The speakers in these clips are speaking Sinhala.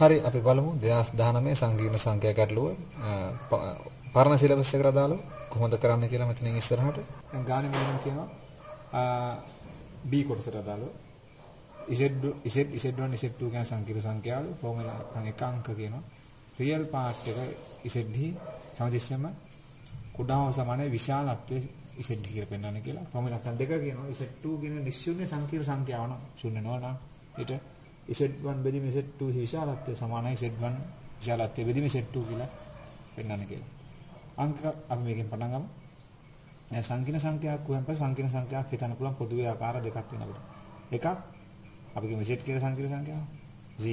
හරි අපි බලමු 2019 සංකීර්ණ සංඛ්‍යා ගැටලුව පරණ සිලබස් එකට අදාළව කොහොමද කරන්න කියලා මෙතනින් ඉස්සරහට. දැන් ගානේ මෙන්න කියනවා B කොටසට අදාළව Z1 Z2 කියන සංකීර්ණ සංඛ්‍යාවල ෆෝමියුලා එක අංක කියනවා. රියල් පාර්ට් එක Z හැමතිස්සෙම කුඩා හෝ සමාන විශාලත්වයේ Z කියලා පෙන්වන්න කියලා. ෆෝමියුලා දෙක කියනවා. Z2 කියන නිශ්චුන්‍ය සංකීර්ණ සංඛ්‍යාව නම් ශූන්‍ය නොවන ඊට Z1 බෙදීම Z2 විශාලත්වය සමානයි Z1 විශාලත්වය බෙදීම Z2 කියලා පෙන්වන්න කියලා. අංක අපි මේකෙන් පටන් ගමු. දැන් සංකීර්ණ සංඛ්‍යාවක් වුණාම පස්සේ සංකීර්ණ සංඛ්‍යාවක් හිතන්න පුළුවන් පොදුවේ ආකාර දෙකක් වෙනවා. එකක් අපි කියමු Z කියලා සංකීර්ණ සංඛ්‍යාව. Z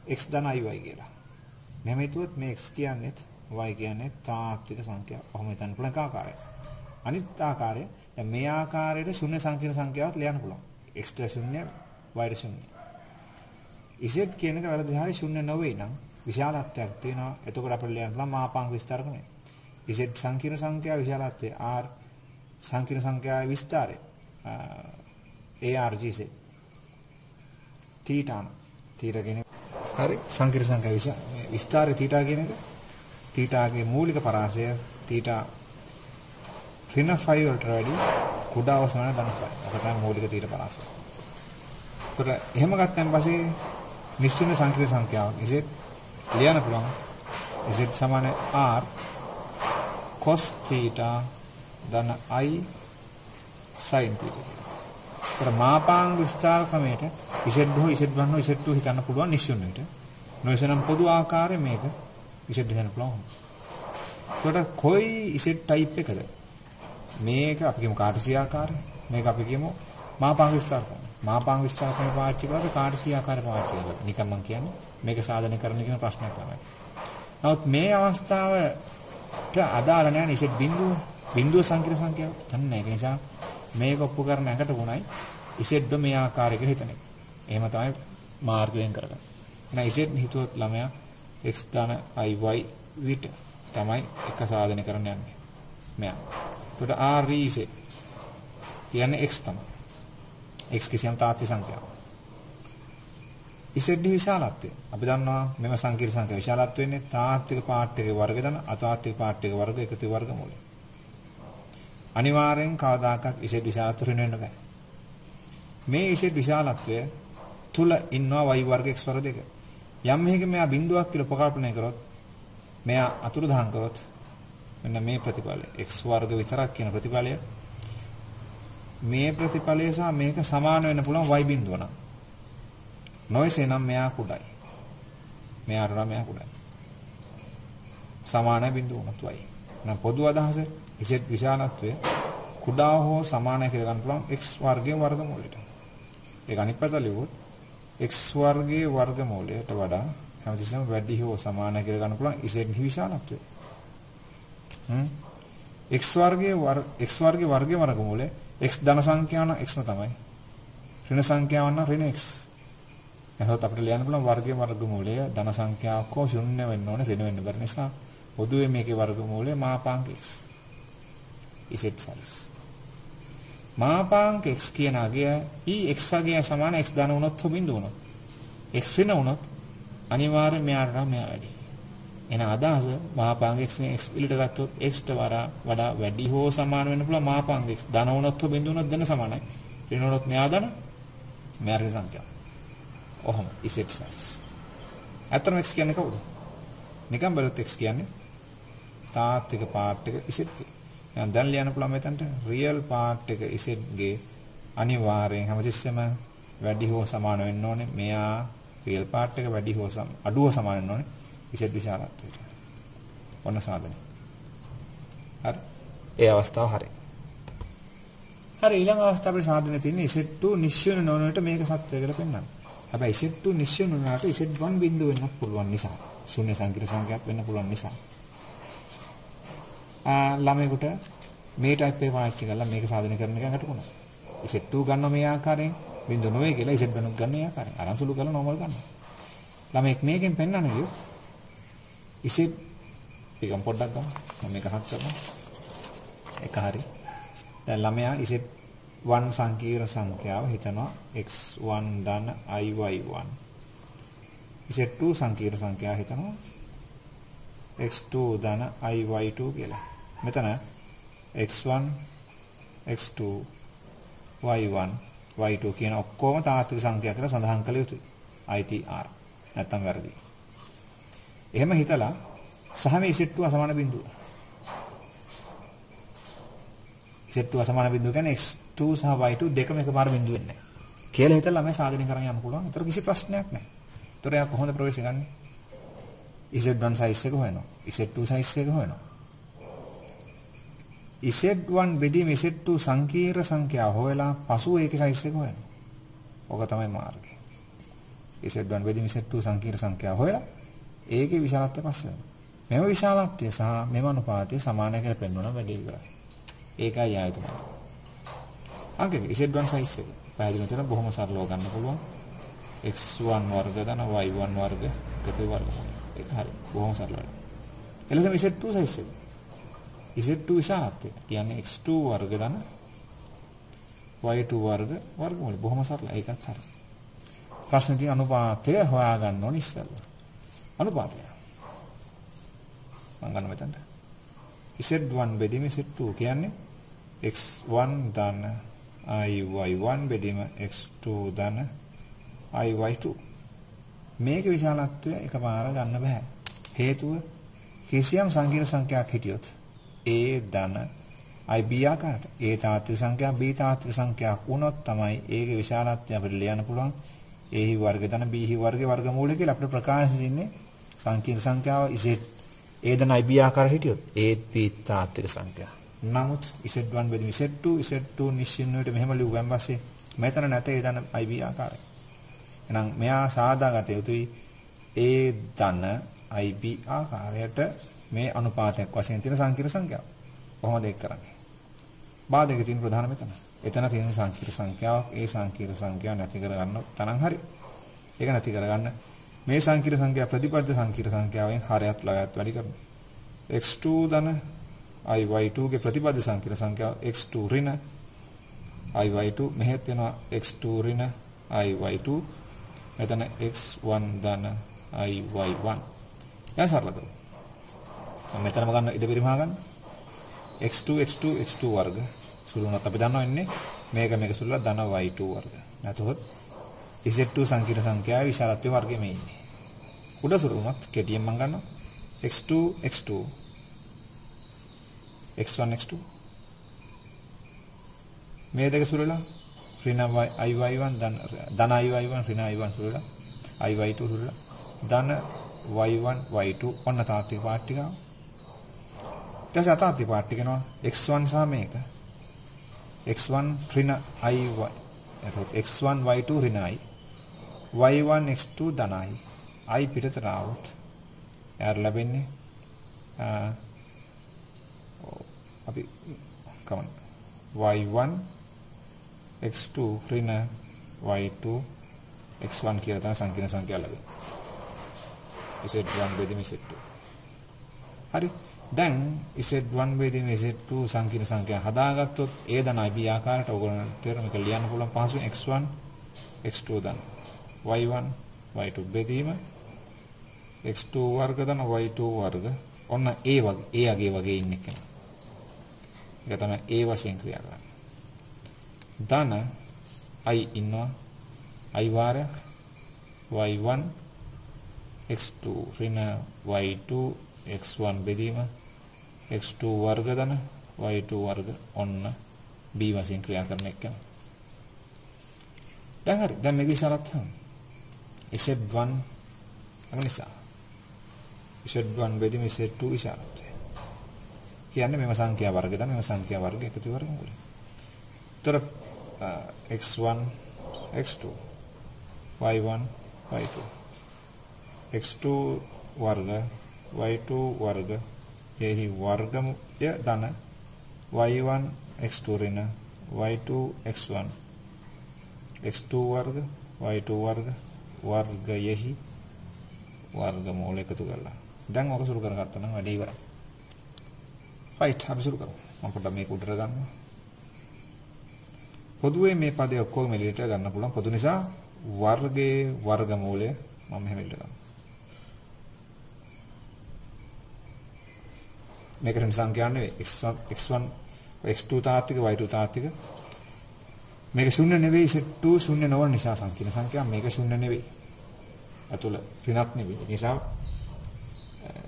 x ධන iy කියලා. මෙහෙම හිතුවොත් මේ x කියන්නේ y කියන්නේ තාත්වික සංඛ්‍යාව. කොහොම හිතන්න පුළුවන් ආකාරය. අනිත් ආකාරය දැන් මේ ආකාරයට ශුන්‍ය සංකීර්ණ සංඛ්‍යාවක් ලියන්න පුළුවන්. x ශුන්‍ය y ශුන්‍ය. z කියන එක වැරදි හරිය ශුන්‍ය නොවේ නම් විශාලත්වයක් තියෙනවා. එතකොට අපිට ලියන්න පුළුවන් මාපාංක විස්තර ක්‍රමය. z සංකීර්ණ සංඛ්‍යාව විශාලත්වය r සංකීර්ණ සංඛ්‍යාවේ විස්තරය argz θ කියන හරි සංකීර්ණ සංඛ්‍යාව විස්තරය θ කියන එක θ ගේ මූලික පරාසය θ ඍණ 5 වලට වැඩි කුඩා අවසාන ධන 5. අප තමයි මූලික තීර පරාසය. ඒතර එහෙම ගත්තන් පස්සේ නිශ්චිත සංකීර්ණ සංඛ්‍යාව z ලියන්න පුළුවන් z සමාන r cos θ ධන i sin θ. ඒතර මාපාංග විස්තර ක්‍රමයට z හෝ z1 හෝ z2 හිතන්න පුළුවන් නිශ්චිතයට. නොයසනම් පොදු ආකාරයේ මේක z හිතන්න පුළුවන්. ඒතර කොයි z type එකද? මේක අපි කියමු කාර්ටීසිය ආකාරය. මේක අපි කියමු මාපාංග විස්තර ක්‍රම. මාපාංග විස්තර ක්‍රම පාවිච්චි කරලා කාර්ටීසිය ආකාරය පාවිච්චි කරලා. නිකන් මම කියන්නේ මේක සාධනය කරන්න කියන ප්‍රශ්නයක් තමයි. නමුත් මේ අවස්ථාවට අදාළ නැහැ නිසෙත් බිඳුව සංකීර්ණ සංඛ්‍යාව. දන්නේ නැහැ. ඒ නිසා මේක ඔප්පු කරන එකට උණයි ඉසෙඩ් මේ ආකාරයකට හිතන එක. එහෙම තමයි මාර්ගයෙන් කරගන්නේ. එහෙනම් ඉසෙඩ් හිතුවොත් ළමයා x ධන iy විට තමයි එක සාධනය කරන්න යන්නේ. මෙයා එතකොට r is කියන්නේ x තමයි. x කිසියම් තාත්වික සංඛ්‍යාවක්. z විශාලත්වය. අපි දන්නවා මෙම සංකීර්ණ සංඛ්‍යාව විශාලත්වය වෙන්නේ තාත්වික පාර්ට් එකේ වර්ග ධන අතාත්වික පාර්ට් එකේ වර්ග එකතු වර්ගමූලය. අනිවාර්යෙන් කවදාකවත් z විශාලත්වය ඍණ වෙන්න බෑ. මේ z විශාලත්වය තුල ඉන්නවා y වර්ග x වර්ග දෙක. යම් මේක මෙයා බිඳුවක් කියලා උපකල්පනය කරොත් මෙයා අතුරුදහන් කරොත් මෙන්න මේ ප්‍රතිඵලය x වර්ග විතරක් කියන ප්‍රතිඵලය මේ ප්‍රතිඵලය සහ මේක සමාන වෙන්න පුළුවන් y බිඳුව නම් නොයසේ නම් මෙයා කුඩයි මෙයා කුඩයි සමාන බිඳුව උනත් y නම් පොදු අදහස z විශාලත්වය කුඩා හෝ සමානයි කියලා ගන්න පුළුවන් x වර්ගයේ වර්ගමූලයට. ඒක අනිත් පැත්ත ලියුවොත් x වර්ගයේ වර්ගමූලයට වඩා හැමතිස්සෙම වැඩි හෝ සමානයි කියලා ගන්න පුළුවන් z විශාලත්වය. x වර්ගයේ වර්ගයේ වර්ගමූලය x ධන සංඛ්‍යාව නම් x ම තමයි. ඍණ සංඛ්‍යාව නම් ඍණ x. එහෙනම් අපිට ලියන්න පුළුවන් වර්ගයේ වර්ගමූලය ධන සංඛ්‍යාවක් හෝ ශුන්‍ය වෙන්න ඕනේ ඍණ වෙන්න බැරි නිසා පොදුවේ මේකේ වර්ගමූලය මාපාංක x. z size. මාපාංක x කියන අගය x අගය සමාන x ධන වුණොත් හෝ බිඳු වුණොත් x ඍණ වුණොත් අනිවාර්යයෙන් මෙයාට වැඩි. එන අදහස මාපාංග x නේ x පිළිට ගත්තොත් x ට වඩා වැඩි හෝ සමාන වෙන්න පුළුවන් මාපාංග x ධන වුණොත් හෝ බිඳු වුණොත් දෙන්න සමානයි. ඍණ වුණොත් මෙයා ධන මෙයා ඍණ සංඛ්‍යාව. ඔහොම z size. අතරම x කියන්නේ කවුද? නිකන් බලුවොත් x කියන්නේ තාත්වික පාර්ට් එක z. දැන් ලියන්න පුළුවන් මෙතනට රියල් පාර්ට් එක z ගේ අනිවාර්යෙන් හැමතිස්සෙම වැඩි හෝ සමාන වෙන්න ඕනේ. මෙයා රියල් පාර්ට් එක වැඩි හෝ අඩු හෝ සමාන වෙන්න ඕනේ. z විශාලත්වයට. ඔන්න සාධනය. හරි. ඒ අවස්ථාව හරි. හරි ඊළඟ අවස්ථාවේ සාධනය තියෙන්නේ z2 නිශ්චය නොවනට මේක සත්‍ය කියලා පෙන්වන්න. හැබැයි z2 නිශ්චය නොවනට z1 බිඳුව වෙන්නත් පුළුවන් නිසා. ශූන්‍ය සංකීර්ණ සංඛ්‍යාවක් වෙන්න පුළුවන් නිසා. ළමයෙකුට මේ ටයිප් එක පාවිච්චි කරලා මේක සාධනය කරන එක ගැටුණා. z2 ගන්නවා මේ ආකාරයෙන් බිඳුව නොවේ කියලා z1 ගන්න මේ ආකාරයෙන්. අරන් සුළු කරලා normal ගන්නවා. ළමයෙක් මේකෙන් පෙන්වන්න ගියොත් ඉසෙත් එකම් පොඩ්ඩක් ගමු. මම මේක හක් කරනවා. එක හරි. දැන් ළමයා ඉසෙත් 1 සංකීර්ණ සංඛ්‍යාව හිතනවා x1 ධන iy1. z2 සංකීර්ණ සංඛ්‍යාව හිතනවා x2 ධන iy2 කියලා. මෙතන x1 x2 y1 y2 කියන ඔක්කොම තාත්වික සංඛ්‍යා කියලා සඳහන් කළ යුතුයි. ITR නැත්තම් වැරදි. එහෙම හිතලා සහ මේ z2 අසමාන බිඳුව. z2 අසමාන බිඳුව කියන්නේ x2 සහ y2 දෙකම එකපාර බිඳුව වෙන්නේ නැහැ. කියලා හිතලා ළමයි සාධනය කරන් යන්න පුළුවන්. ඒතර කිසි ප්‍රශ්නයක් නැහැ. ඒතර එයා කොහොමද ප්‍රවේශ ගන්නෙ? z1 size එක හොයනවා. z2 size එක හොයනවා. z1 බෙදීම z2 සංකීර්ණ සංඛ්‍යාව හොයලා පසුව ඒකේ size එක හොයනවා. ඕක තමයි මාර්ගය. z1 බෙදීම z2 සංකීර්ණ සංඛ්‍යාව හොයලා ඒකේ විශාලත්වය පස්සේ වෙනවා. මෙම විශාලත්වය සහ මෙම අනුපාතය සමානයි කියලා පෙන්වනවා වැඩි ඉවරයි. ඒකයි ආයතන. අංකෙක z1 size එක. පැහැදිලිව තන බොහොම සරලව ගන්න පුළුවන්. x1 වර්ග ධන y1 වර්ග එකතු වර්ගමූලය. ඒක හරි. බොහොම සරලයි. එලෙසම z2 size එක. z2 විශාලත්වය කියන්නේ x2 වර්ග ධන y2 වර්ග වර්ගමූලය. බොහොම සරලයි. ඒකත් හරි. ප්‍රශ්නේ තියෙන අනුපාතය හොයාගන්න ඕනේ ඉස්සෙල්ලා. අනුපාතය. මම ගන්න මෙතනට. z1 බෙදීම z2 කියන්නේ x1 ධන iy1 බෙදීම x2 ධන iy2. මේක විශාලත්වය එකපාර ගන්න බෑ. හේතුව කිසියම් සංකීර්ණ සංඛ්‍යාවක් හිටියොත් a ධන ib ආකාරයට a තාත්වික සංඛ්‍යාවක් b තාත්වික සංඛ්‍යාවක් වුණොත් තමයි ඒකේ විශාලත්වය අපිට ලියන්න පුළුවන්. a හි වර්ග ධන b හි වර්ගේ වර්ගමූලය කියලා අපිට ප්‍රකාශ දෙන්නේ සංකීර්ණ සංඛ්‍යාව z a ධන ib ආකාරයට හිටියොත් a b තාත්වික සංඛ්‍යාව. නමුත් z1 බෙදීම z2 නිශ්චින්නයට මෙහෙම ලිව්වන් පස්සේ මෙතන නැත a ධන ib ආකාරය. එහෙනම් මෙයා සාදාගත යුතුයි a ධන ib ආකාරයට මේ අනුපාතයක් වශයෙන් තියෙන සංකීර්ණ සංඛ්‍යාව. කොහොමද ඒක කරන්නේ? බාධක තියෙන ප්‍රධාන මෙතන. එතන තියෙන සංකීර්ණ සංඛ්‍යාවක් ඒ සංකීර්ණ සංඛ්‍යාව නැති කරගන්න තරම් හරි. ඒක නැති කරගන්න මේ සංකීර්ණ සංඛ්‍යාව ප්‍රතිපද සංකීර්ණ සංඛ්‍යාවෙන් හරයත් ලයත් වැඩි කරනවා. x2 ධන iy2 ගේ ප්‍රතිපද සංකීර්ණ සංඛ්‍යාව x2 ඍණ iy2 මෙහෙත් වෙනවා x2 ඍණ iy2 මෙතන x1 ධන iy1 දැන් සරල කරමු. මෙතනම ගන්න ඉඩ පරිමහා ගන්න x2 වර්ග සුළු වුණත් අපි දන්නවා ඉන්නේ මේක සුළුලා ධන y2 වර්ග. නැතොත් z2 සංකීර්ණ සංඛ්‍යාවේ විශාලත්වයේ වර්ගෙ මේ ඉන්නේ. උඩ සුළු වුණත් කෙටියෙන් මම ගන්නවා x2 x1 මේ දෙක සුළුලා ඍණ iy1 ධන iy1 ඍණ i1 සුළුලා iy2 සුළුලා ධන y1 y2 ඔන්න තාත්වික පාර්ට් ටික. ඊට අතාත්වික පාර්ට් ටික යනවා x1 සහ මේක x1 ඍණ iy එතකොට x1 y2 ඍණ i y1 x2 ධන i පිටතට આવොත් යාර ලැබෙන්නේ අපි කමන්න y1 x2 ඍණ y2 x1 කියලා තමයි සංකීර්ණ සංඛ්‍යාව ලැබෙන්නේ. z1 බෙදීම z2. හරි. දැන් z1 බෙදීම z2 සංකීර්ණ සංඛ්‍යාව හදාගත්තොත් a ධන ib ආකාරයට ඔයගොල්ලෝ තේරුම් එක ලියන්න පුළුවන් පහසුවෙන් x1 x2 ධන y1 y2 බෙදීම x2 වර්ග ධන y2 වර්ග ඔන්න a වගේ ඉන්නේ කෙනා. ඒක තමයි a වශයෙන් ක්‍රියා කරන්නේ. ධන i ඉන්නවා i වාරයක් y1 x2 ඍණ y2 x1 බෙදීම x2 වර්ග ධන y2 වර්ග ඔන්න b වශයෙන් ක්‍රියා කරන එක. දැන් හරි. දැන් මේක විශාලත්වය z1 අනිසා z1 බෙදීම z2 විශාලත්වය. කියන්නේ මේව සංඛ්‍යා වර්ග ධන මේව සංඛ්‍යා වර්ග එකතු වර්ගමූලය. ඒතර x1 x2 y1 y2 x2 වර්ග y2 වර්ග එහි වර්ගමය ධන y1 x2 ඍණ y2 x1 x2 වර්ග y2 වර්ග වර්ගයෙහි වර්ගමූල එකතු කරලා දැන් ඔක සුළු කරගත්තා නම් වැඩේ ඉවරයි. right අපි සුළු කරමු. මම පොඩ්ඩක් මේක උඩට ගන්නවා. පොදුවේ මේ පදේ ඔක්කොම එළියට ගන්න පුළුවන්. පොදු නිසා වර්ගයේ වර්ගමූලය මම මෙහෙම එළියට ගන්නවා. මේක රෙන් සංඛ්‍යාවක් නෙවෙයි. x1 x2 තාත්තික y2 තාත්තික. මේක ශුන්‍ය නෙවෙයි z2 ශුන්‍ය නොවන නිසා සංකීර්ණ සංඛ්‍යාවක් මේක ශුන්‍ය නෙවෙයි. අතුල ඍණක් නෙවෙයි. ඒ නිසා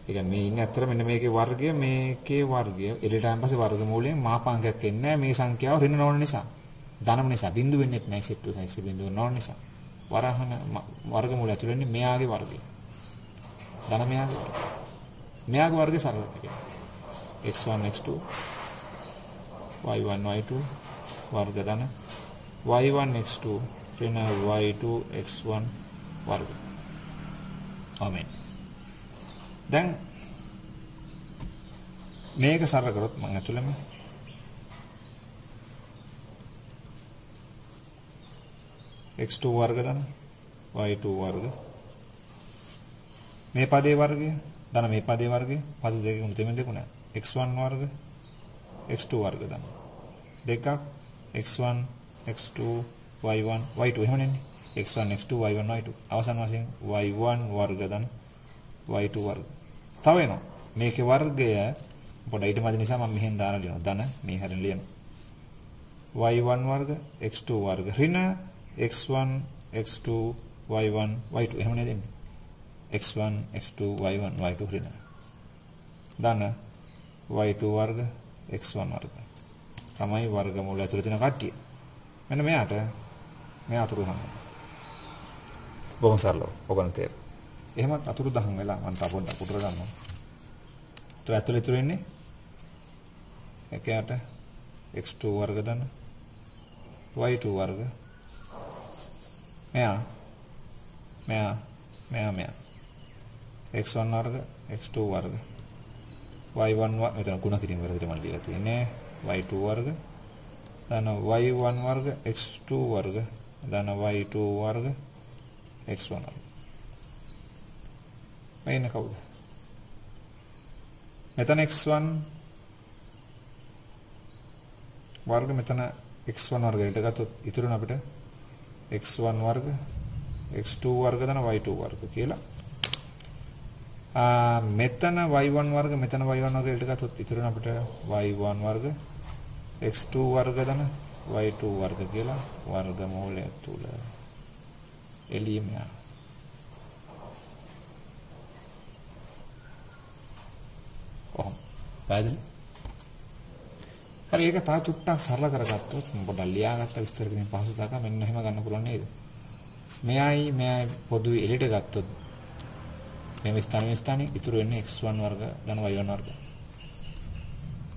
ඒ කියන්නේ මේ ඉන්නේ අතර මෙන්න මේකේ වර්ගය එළියට ආන් පස්සේ වර්ගමූලයෙන් මාපාංකයක් එන්නේ නැහැ මේ සංඛ්‍යාව ඍණ නොවන නිසා. ධනම නිසා බිඳු වෙන්නේ නැහැ z2 සයිස් බිඳුව නොවන නිසා. වරහන වර්ගමූලය ඇතුළේ ඉන්නේ මෙයාගේ වර්ගය. ධන මෙයාගේ වර්ගය. මෙයාගේ වර්ගය සරල එකයි. x1 x2 y1 y2 වර්ග ධන y1 x2 ඍණ y2 x1 වර්ග. ආමෙන්. දැන් මේක සරල කරොත් මම ඇතුළෙම x2 වර්ග ධන y2 වර්ග මේ පදේ වර්ගය ධන මේ පදේ වර්ගය පද දෙකකින් තෙමෙන් දෙකුණ x1 වර්ග x2 වර්ග ධන දෙකක් x1 x2 y1 y2 එහෙම නෙන්නේ x1 x2 y1 y2 අවසන් වශයෙන් y1 වර්ග ධන y2 වර්ග තව වෙනවා මේකේ වර්ගය පොඩ ඊට මැද නිසා මම මෙහෙන් දාලා ලියනවා ධන මේ හැරෙන් ලියනවා y1 වර්ග x2 වර්ග ඍණ x1 x2 y1 y2 එහෙම නේද එන්නේ x1 x2 y1 y2 ඍණ ධන y2 වර්ග x1 වර්ග තමයි වර්ගමූල ඇතුළේ තියෙන කට්ටිය මෙන්න මෙයාට මෙයා අතුරු දහම් බොහොම සරලව ඔයගොල්ලෝ තේරෙයි එහෙමත් අතුරු දහම් වෙලා මම තා පොඩ්ඩක් උඩට ගන්නවා તો ඇතුළේ ඉතුරු වෙන්නේ එකයට x2 වර්ග ධන y2 වර්ග මෙයා x1 වර්ග x2 වර්ග y1 මෙතන ගුණ කිරීම වලට මම දීලා තියෙන්නේ y2 වර්ග ධන y1 වර්ග x2 වර්ග ධන y2 වර්ග x1 වර්ග මෙන්න කවුද මෙතන x1 වර්ග මෙතන x1 වර්ගයට ගත්තොත් ඉතුරුන අපිට x1 වර්ග x2 වර්ග ධන y2 වර්ග කියලා. මෙතන y1 වර්ග මෙතන y1 වර්ගයට ගත්තොත් ඉතුරුන අපිට y1 වර්ග x2 වර්ග ධන y2 වර්ග කියලා වර්ගමූලය තුල එළියම යනවා. පැහැදිලි? හරි ඒක තා චුට්ටක් සරල කරගත්තොත් පොඩ්ඩක් ලියාගත්ත විස්තර කිරීම පහසුතාවක මෙන්න එහෙම ගන්න පුළුවන් නේද? මෙයයි පොදුවේ එළියට ගත්තොත් මේ ස්ථානේ ඉතුරු වෙන්නේ x1 වර්ග ධන y1 වර්ග.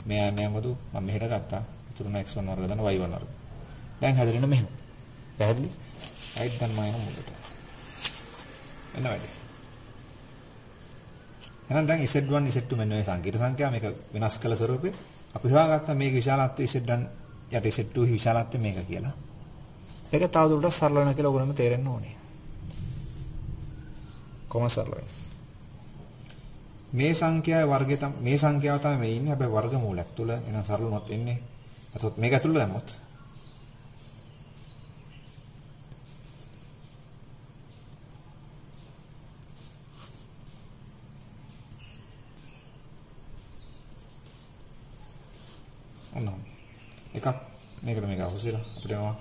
මෙයා මොකද මම මෙහෙට ගත්තා ඉතුරු වෙන x1 වර්ග ධන y1 වර්ග. දැන් හැදෙන්නේ මෙහෙම. පැහැදිලි? right දැන් මම යන මුලට. එන්න වැඩි. එහෙනම් දැන් z1 z2 මෙන්න මේ සංකීර්ණ සංඛ්‍යා මේක වෙනස් කළ ස්වරූපේ අපි හොයාගත්තා මේක විශාලත්වය z1 යට z2 විශාලත්වය මේක කියලා. ඒක තවදුරටත් සරල වෙනවා කියලා ඔයගොල්ලන්ට තේරෙන්න ඕනේ. කොහොම සරල වෙන්නේ? මේ සංඛ්‍යාවේ වර්ගය මේ සංඛ්‍යාව තමයි මේ ඉන්නේ. හැබැයි වර්ගමූලයක් තුල එන සරලමත් එන්නේ. අතොත් මේක ඇතුළේ දැම්මොත් එකක් මේකට මේක අහුසිලා අපිට යනවා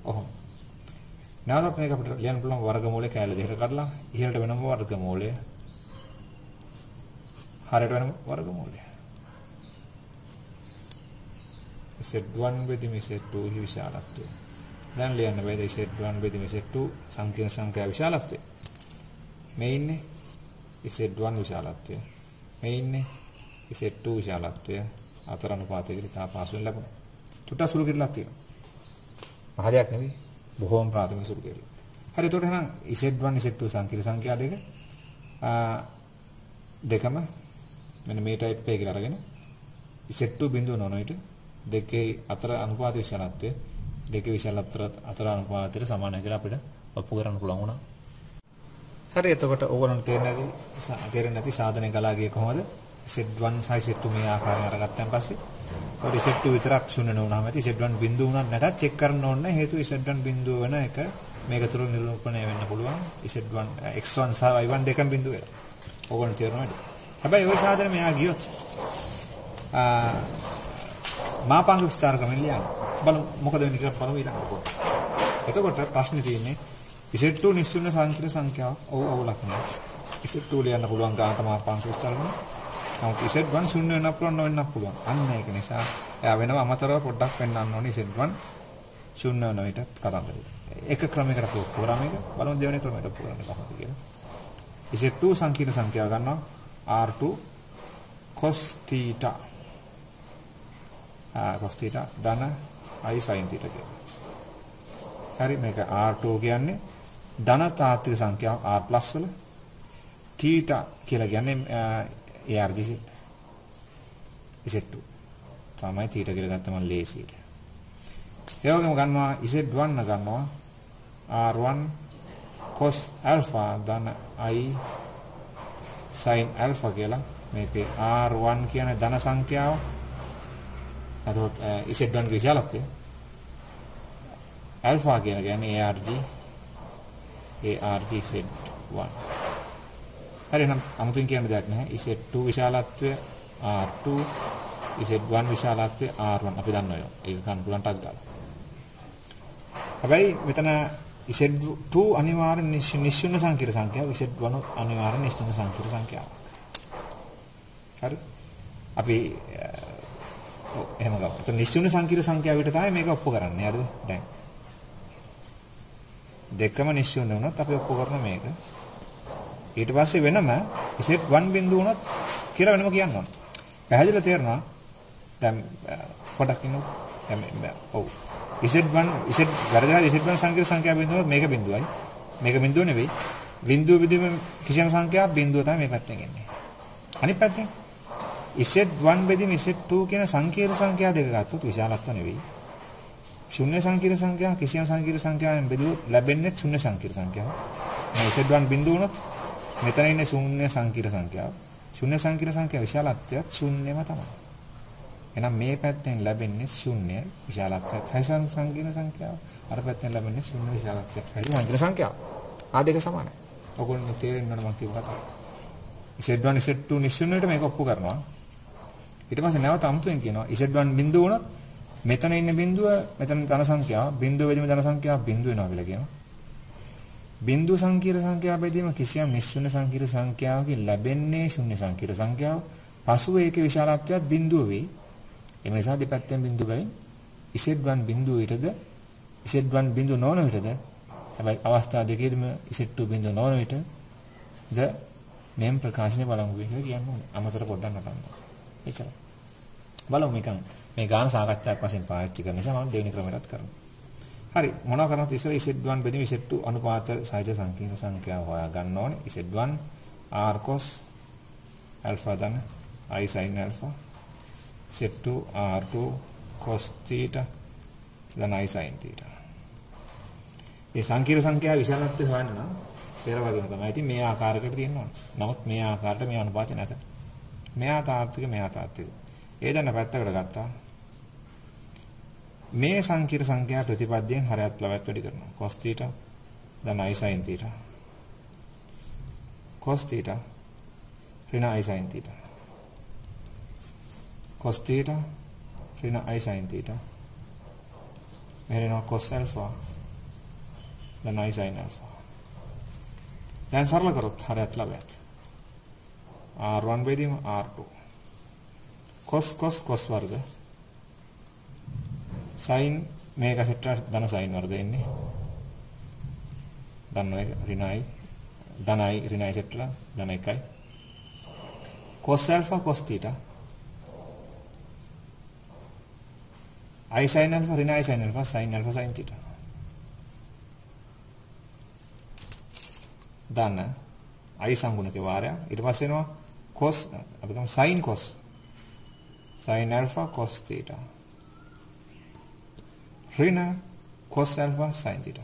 ඔහොම නැවතත් මේක අපිට ලියන්න පුළුවන් වර්ගමූලය කැලේ දෙකට කඩලා ඉහළට වෙනම වර්ගමූලය හරයට වෙනම වර්ගමූලය z1 බෙදීම z2 විශාලත්වය දැන් ලියන්න බෑද z1 බෙදීම z2 සංකීර්ණ සංඛ්‍යා විශාලත්වය මේ ඉන්නේ z1 විශාලත්වය මේ ඉන්නේ z2 විශාලත්වය අතර අනුපාතයකට තා පාසුවෙන් ලැබුණා. චුට්ටක් සුළු කිරලක් තියෙනවා. මහ දෙයක් නෙවෙයි බොහෝම ප්‍රාථමික සුළු කිරලක්. හරි එතකොට එහෙනම් z1 z2 සංකීර්ණ සංඛ්‍යා දෙකම මෙන්න මේ ටයිප් එකේ කියලා අරගෙන z2 බිඳුව නොනොයිට දෙකේ අතර අනුපාත විශාලත්වය දෙකේ විශාලත්වය අතර අනුපාතයට සමානයි කියලා අපිට ඔප්පු කරන්න පුළුවන් වුණා. හරි එතකොට ඕගොල්ලන්ට තේරෙන්නේ නැති සාධනය ගලා ගියේ කොහොමද? Z1 සහ Z2 මේ ආකාරයෙන් අරගත්තන් පස්සේ ඔය Z2 විතරක් ශුන්‍ය නොවුනහම ඇති Z1 බිඳුව වුණත් නැතත් චෙක් කරන්න ඕනේ. හේතුව Z1 බිඳුව වෙන එක මේක තුල නිරූපණය වෙන්න පුළුවන්. Z1 X1 සහ Y1 දෙකම බිඳුව වෙලා. ඕගොල්ලන්ට තේරෙනවද? හැබැයි ওই සාධනය මෙයා ගියොත් මාපාංග විස්තර ක්‍රමෙන් ලියන්න. බලමු මොකද වෙන්නේ කියලා බලමු ඊළඟට. එතකොට ප්‍රශ්නේ තියෙන්නේ Z2 නිශ්චුන්න සංකීර්ණ සංඛ්‍යාව. ඔව් ලක්ෂණය. Z2 ලියන්න පුළුවන් ගානට මාපාංග විස්තර කරනවා. නමුත් Z1 ශුන්‍ය වෙන්න පුළුවන් නොවෙන්න පුළුවන්. අන්න ඒක නිසා එයා වෙනම අමතරව පොඩ්ඩක් පෙන්වන්න ඕනේ Z1 ශුන්‍ය වෙන විට කතන්දරේ. එක ක්‍රමයකට ප්‍රෝග්‍රෑම් එක බලමු දෙවෙනි ක්‍රමයකට ප්‍රෝග්‍රෑම් එක කොහොමද කියලා. Z2 සංකීර්ණ සංඛ්‍යාව ගන්නවා R2 cos theta cos theta ධන I sin theta කියලා. හරි මේක R2 කියන්නේ ධන තාත්වික සංඛ්‍යාව R+ වල theta කියලා කියන්නේ ARG Z2 තමයි theta කියලා ගත්තම ලේසියට. ඒ වගේම ගන්නවා Z1 ගන්නවා R1 cos alpha ධන I sin alpha කියලා. මේකේ R1 කියන ධන සංඛ්‍යාව අතොත් Z1 විශාලත්වය alpha කියන්නේ ARG Z1. හරි නම් අමුතුවෙන් කියන්න දෙයක් නැහැ. Z2 විශාලත්වය R2 Z1 විශාලත්වය R1 අපි දන්නවා ඒක ගන්න පුළුවන් ටක් ගාලා. හැබැයි මෙතන Z2 අනිවාර්යෙන් නිශ්චුන්න සංකීර්ණ සංඛ්‍යාව Z1 අනිවාර්යෙන් නිශ්චුන්න සංකීර්ණ සංඛ්‍යාවක්. හරි අපි එහෙම ගමු. එතන නිශ්චුන්න සංකීර්ණ සංඛ්‍යාවට තමයි මේක ඔප්පු කරන්නේ. හරිද? දැන් දෙකම නිශ්චුන්න වුණොත් අපි ඔප්පු කරන මේක. ඊට පස්සේ වෙනම Z1 බිඳුව වුණොත් කියලා වෙනම කියන්න ඕන. පැහැදිලිව තේරෙනවා? දැන් පොඩක් ඉන්නකො. දැන් ඔව්. Z1 Z1 සංකීර්ණ සංඛ්‍යාව බිඳුවොත් මේක බිඳුවයි. මේක බිඳුව නෙවෙයි. බිඳුව බෙදීම කිසියම් සංඛ්‍යාවක් බිඳුව තමයි මේ පැත්තෙන් එන්නේ. අනිත් පැත්තෙන් Z1 බෙදීම Z2 කියන සංකීර්ණ සංඛ්‍යා දෙක ගත්තොත් විශාලත්ව නෙවෙයි. ශුන්‍ය සංකීර්ණ සංඛ්‍යා කිසියම් සංකීර්ණ සංඛ්‍යාවෙන් බෙදුවොත් ලැබෙන්නේ ශුන්‍ය සංකීර්ණ සංඛ්‍යාව. මේ Z1 බිඳුව වුණොත් මෙතන ඉන්නේ ශුන්‍ය සංකීර්ණ සංඛ්‍යාව. ශුන්‍ය සංකීර්ණ සංඛ්‍යා විශාලත්වයත් ශුන්‍යම තමයි. එහෙනම් මේ පැත්තෙන් ලැබෙන්නේ ශුන්‍ය විශාලත්වයක් සහිත සංකීර්ණ සංඛ්‍යාව. අර පැත්තෙන් ලැබෙන්නේ ශුන්‍ය විශාලත්වයක් සහිත සංකීර්ණ සංඛ්‍යාව. ආ දෙක සමානයි. ඔයගොල්ලෝ තේරෙන්න ඕන මම කියපු කතාව. Z1 Z2 නිශ්චුන්නට මේක ඔප්පු කරනවා. ඊට පස්සේ නැවත අමුතුවෙන් කියනවා Z1 බිඳුව වුණොත් මෙතන ඉන්න බිඳුව මෙතන ධන සංඛ්‍යාව බිඳුව බෙදීම ධන සංඛ්‍යාව බිඳුව වෙනවා කියලා කියනවා. බිඳුව සංකීර්ණ සංඛ්‍යාව බෙදීම කිසියම් නිශ්චුන්න සංකීර්ණ සංඛ්‍යාවකින් ලැබෙන්නේ ශුන්‍ය සංකීර්ණ සංඛ්‍යාව. පසුව ඒකේ විශාලත්වයත් බිඳුව වෙයි. ඒ නිසා දෙපැත්තෙන් බිඳුව ගයි Z1 බිඳුව ඊටද Z1 බිඳුව නොවන විටද හැබැයි අවස්ථා දෙකේදීම Z2 බිඳුව නොවන විටද මෙම් ප්‍රකාශනය බලමු කියලා කියන්නේ අමතර පොඩ්ඩක් නටන්න. එච්චරයි. බලමු මේ ගාන සාකච්ඡාවක් වශයෙන් පාවිච්චි කරන නිසා මම දෙවෙනි ක්‍රමයටත් කරනවා. හරි මොනවා කරනවද ඉස්සර Z1 බෙදීම Z2 අනුපාත සහිත සංකීර්ණ සංඛ්‍යාව හොයා ගන්න ඕනේ. Z1 R cos alpha ධන I sin alpha Z2 R2 cos theta ධන I sin theta. මේ සංකීර්ණ සංඛ්‍යාව විශාලත්වය හොයන්න නම් පෙර වගේම තමයි. ඉතින් මේ ආකාරයකට තියෙන්න ඕනේ. නමුත් මේ ආකාරයට මේ අනුපාතය නැත. මෙයා තාත්වික. ඒ දන්න පැත්තකට ගත්තා. මේ සංකීර්ණ සංඛ්‍යා ප්‍රතිපදයෙන් හරයත් ලවයත් වැඩි කරනවා. cos theta then I sin theta. cos theta ඍණ I sin theta. cos theta ඍණ I sin theta. මෙහෙනවා cos alpha then I sin alpha. දැන් සරල කරොත් හරයත් ලවයත්. R1 බෙදීම R2. cos වර්ග sin මේක සෙට්ට ධන sin වර්ග එන්නේ. දන්නවා ඒක ඍණයි ධනයි ඍණයි සෙට්ටලා ධන 1යි. cos alpha cos theta I sin alpha ඍණයි sin alpha sin theta. ධන I සංගුණකේ වාරය ඊට පස්සේ එනවා cos අපි ගමු sin cos sin alpha cos theta ඍණ cos alpha sin theta.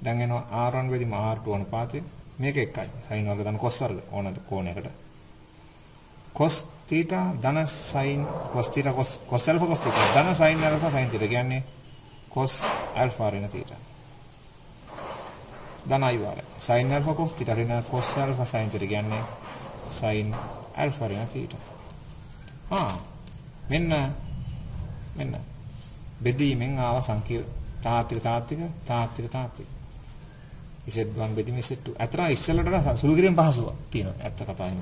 දැන් එනවා R1 බෙදීම R2 අනුපාතය. මේක එකයි. sin වර්ග ධන cos වර්ග ඕන කෝණයකට. cos theta ධන sin cos theta cos alpha cos theta ධන sin alpha sin theta කියන්නේ cos alpha ඍණ theta. ධන i වල sin alpha cos theta ඍණ cos alpha sin theta කියන්නේ sin alpha ඍණ theta. මෙන්න බෙදීමෙන් ආව සංකීර්ණ තාත්වික Z1 බෙදීම Z2. අතර ඉස්සෙල්ලට සුළු කිරීම පහසුවක් තියෙනවා. ඇත්ත කතාවෙම.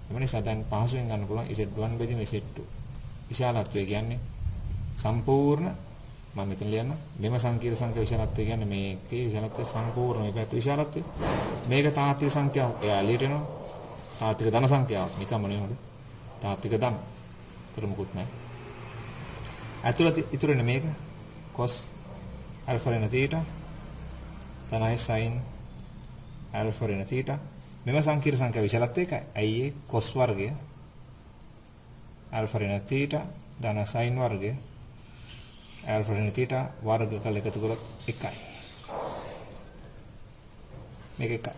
ඒ නිසා දැන් පහසුවෙන් ගන්න පුළුවන් Z1 බෙදීම Z2. විශාලත්වය කියන්නේ සම්පූර්ණ මම මෙතන ලියන්න මෙම සංකීර්ණ සංඛ්‍යා විශාලත්වය කියන්නේ මේකේ විශාලත්වය සම්පූර්ණ මේ පැත්තේ විශාලත්වය. මේක තාත්වික සංඛ්‍යාව. එයා එළියට එනවා. තාත්වික ධන සංඛ්‍යාව. නිකම්ම නෙවෙයි හොඳ. තාත්වික ධන. උතර මොකුත් නැහැ. ඇතුළත ඉතුරුනේ මේක cos alpha ඍණ theta තනයි sin alpha ඍණ theta මෙම සංකීර්ණ සංඛ්‍යා විශාලත්වය එකයි. ඇයි ඒ cos වර්ගය alpha ඍණ theta ධන sin වර්ගය alpha ඍණ theta වර්ග කළ එකතු කරොත් එකයි. මේක එකයි.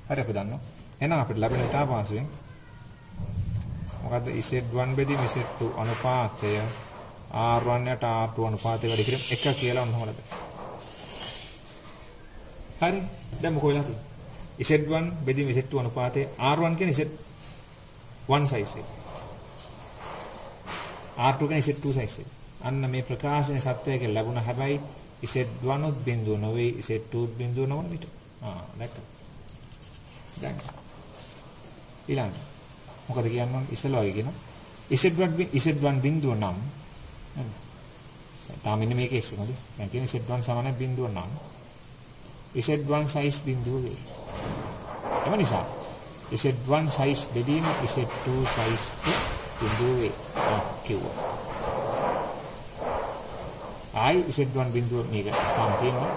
හරි අපි දන්නවා. එහෙනම් අපිට ලැබෙන ඉතා පහසුවෙන් මොකද්ද Z1 බෙදීම Z2 අනුපාතය R1 යට R2 අනුපාතය වැඩි කිරීම 1 කියලා ඔන්න හොලද. හරි. දැන් මොකෝ වෙලා තියෙන්නේ? Z1 බෙදීම Z2 අනුපාතය R1 කියන්නේ Z1 size එක. R2 කියන්නේ Z2 size එක. අන්න මේ ප්‍රකාශනයේ සත්‍යයක ලැබුණා. හැබැයි Z1 උත් බිඳුව නොවේ Z2 උත් බිඳුව නොවන විට. දැක්කද? දැන් ඊළඟ මොකද කියන්නේ? ඉස්සෙල්ලා වගේ කියන Z1 බිඳුව නම් තාම ඉන්නේ මේකේ එක්ස් එකද? දැන් කියන්නේ Z1 සමාන බිඳුව නම් Z1 size බිඳුව වේ. එම නිසා Z1 size බෙදීම Z2 size බිඳුව වේ. කිව්වා. ආයි Z1 බිඳුව මේක තාම තියෙනවා.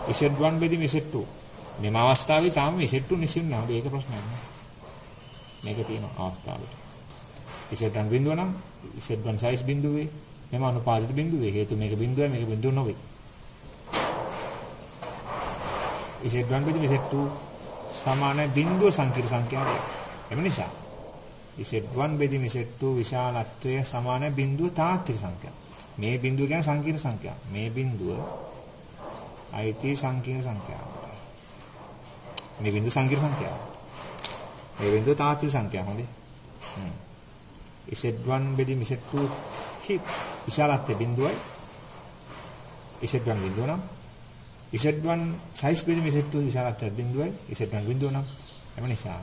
Z1 බෙදීම Z2. මෙම අවස්ථාවේ තාම Z2 නිසින් නැහැ. ඒක ප්‍රශ්නයක් නෑ. මේක තියෙන අවස්ථාවට. Z1 බිඳුව නම් Z1 size බිඳුවේ මෙම අනුපාතිත බිඳුවේ හේතු මේක බිඳුවයි මේක බිඳුව නොවේ. Z1 බෙදීම Z2 සමාන බිඳුව සංකීර්ණ සංඛ්‍යාවයි. එම නිසා Z1 බෙදීම Z2 විශාලත්වය සමාන බිඳුව තාත්වික සංඛ්‍යාව. මේ බිඳුව කියන්නේ සංකීර්ණ සංඛ්‍යාව. මේ බිඳුව අයිති සංකීර්ණ සංඛ්‍යාව. මේ බිඳුව සංකීර්ණ සංඛ්‍යාව. මේ බිඳුව තාත්වික සංඛ්‍යාව. හොඳයි. Z1 බෙදීම Z2 විශාලත්වය බිඳුවයි. Z1 බිඳුව නම් Z1 size බෙදීම Z2 විශාලත්වය බිඳුවයි. Z1 බිඳුව නම් එම නිසා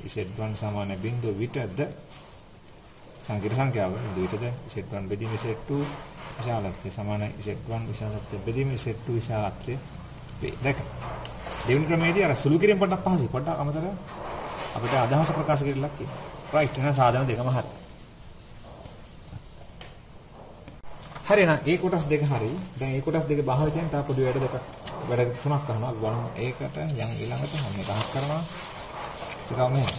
Z1 සමාන බිඳුව විතරද සංකීර්ණ සංඛ්‍යාව විතරද Z1 බෙදීම Z2 විශාලත්වය සමාන Z1 විශාලත්වය බෙදීම Z2 විශාලත්වය වේ. දැක දෙවෙනි ක්‍රමයේදී අර සුළු කිරීම පොඩ්ඩක් පහසුයි. පොඩ්ඩක් අමතරව අපිට අදහස ප්‍රකාශ කරලා තියෙනවා. රයිට් එහෙනම් සාධන දෙකම හරි. හරි එහෙනම් ඒ කොටස් දෙක හරි. දැන් ඒ කොටස් දෙක භාවිතයෙන් තා පොඩි වැඩ තුනක් කරනවා. වම් ඒකට යන් ඊළඟට මම එකක් කරනවා. ටිකක් මෙහෙම.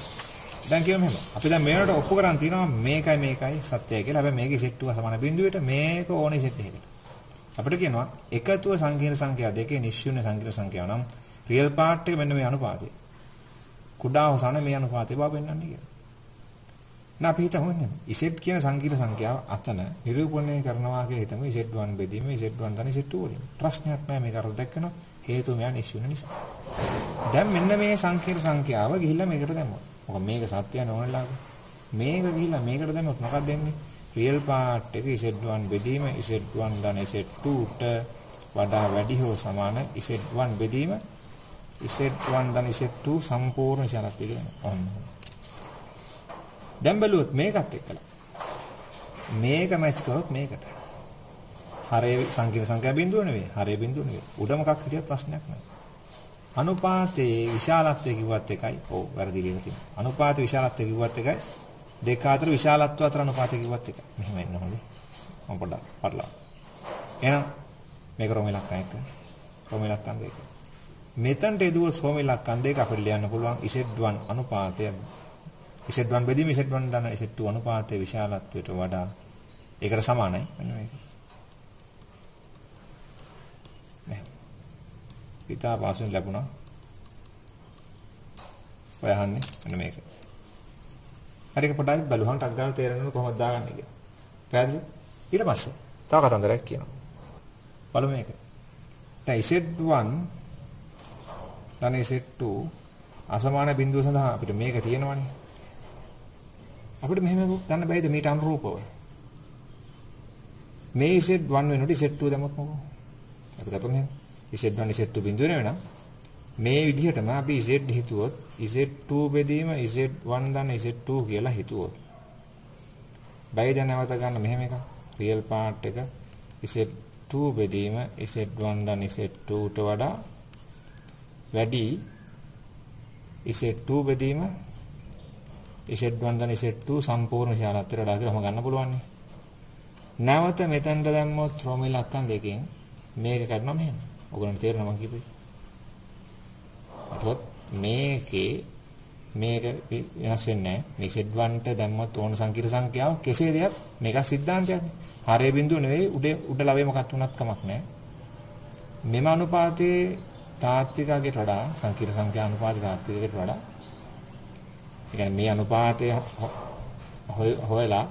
දැන් කියමු මෙහෙම. අපි දැන් මේකට ඔප්පු කරන් තිනවා මේකයි සත්‍යයි කියලා. හැබැයි මේකේ සෙට් එක සමාන බිඳුවට මේක ඕනේ සෙට් එකකට. අපිට කියනවා එකතුව සංකීර්ණ සංඛ්‍යා දෙකේ නිශ්චුන්‍ය සංකීර්ණ සංඛ්‍යාව නම් රියල් පාර්ට් එක මෙන්න මේ අනුපාතය. කුඩා හොසන මේ අනුපාතය බව පෙන්වන්නේ කියලා. නා අපි හිතමු නේ. Z කියන සංකීර්ණ සංඛ්‍යාව අතන නිරූපණය කරනවා කියලා හිතමු Z1 බෙදීම Z1 තනි Z2 වලින්. ප්‍රශ්නයක් නැහැ මේක අර දැක්කනවා. හේතුව මෙයා නිශ්චුන්‍ය නිසා. දැන් මෙන්න මේ සංකීර්ණ සංඛ්‍යාව ගිහිල්ලා මේකට දැම්මොත්. මොකද මේක සත්‍යය නෝනලාක. මේක ගිහිල්ලා මේකට දැම්මොත් මොකක්ද වෙන්නේ? රියල් පාර්ට් එක Z1 බෙදීම Z1 ධන Z2ට වඩා වැඩි හෝ සමාන Z1 බෙදීම Z1 ධන Z2 සම්පූර්ණ විශාලත්වය කියලා. දැන් බලුවොත් මේකත් එක්කලා මේක මැච් කරොත් මේකට හරේ සංකීර්ණ සංඛ්‍යා බිඳුව නෙවෙයි හරේ බිඳුව නෙවෙයි උඩ මොකක් හිටියත් ප්‍රශ්නයක් නැහැ. අනුපාතයේ විශාලත්වය කිව්වත් එකයි. ඔව් වැරදි කියලා තියෙනවා. අනුපාත විශාලත්වය කිව්වත් එකයි. දෙක අතර විශාලත්වය අතර අනුපාතය කිව්වත් එකයි. මෙහෙම එන්න හොඳේ. මම පොඩ්ඩක් පටලවා. එහෙනම් මේක රෝම ඉලක්කම් එක. රෝම ඉලක්කම් දෙක. මෙතනට එදුවොත් රෝම ඉලක්කම් දෙක අපිට ලියන්න පුළුවන් Z1 අනුපාතය Z1 බෙදීම Z1 ධන Z2 අනුපාතයේ විශාලත්වයට වඩා ඒකට සමානයි. මෙන්න මේක. ඉතා පාසුවෙන් ලැබුණා. ඔය අහන්නේ මෙන්න මේක. හරි ඒක පොඩ්ඩක් බලුවහම ටක් ගාලා තේරෙන්නේ කොහොමද දාගන්නේ කියලා. පැහැදිලි? ඊට පස්සේ තව කතන්දරයක් කියනවා. බලමු මේක. දැන් Z1 ධන Z2 අසමාන බිඳුව සඳහා අපිට මේක තියෙනවනේ. අපිට මෙහෙම ගන්න බැයිද මීට අනුරූපව? මේ Z1 වෙනකොට Z2 දැම්මොත් මොකෝ? අපි ගත්තොත් Z1 Z2 බිඳුව වෙනවා. මේ විදිහටම අපි Z හිතුවොත් Z2 බෙදීම Z1 ධන Z2 කියලා හිතුවොත්. බැයිද නැවත ගන්න මෙහෙම එකක්. රියල් පාර්ට් එක Z2 බෙදීම Z1 ධන Z2ට වඩා වැඩි Z2 බෙදීම Z1 ධන Z2 සම්පූර්ණ විශාලත්වයට වඩා කියලා ගන්න පුළුවන් නේ. නැවත මෙතනට දැම්මොත් රෝම ඉලක්කම් දෙකෙන් මේක කරනවා මෙහෙම. ඔයගොල්ලන්ට තේරෙනවා මම කියපේ. එතකොට මේකේ මේක වෙනස් වෙන්නේ නැහැ. මේ Z1ට දැම්මොත් ඕන සංකීර්ණ සංඛ්‍යාව කෙසේ දෙයක් මේක සිද්ධාන්තයක්. හරය බිඳුව නෙවෙයි උඩ ලවයේ මොකක්ද වුණත් කමක් නැහැ. මෙම අනුපාතයේ තාත්විකයට වඩා සංකීර්ණ සංඛ්‍යා අනුපාතය තාත්විකයට වඩා ඒ කියන්නේ මේ අනුපාතය හොයලා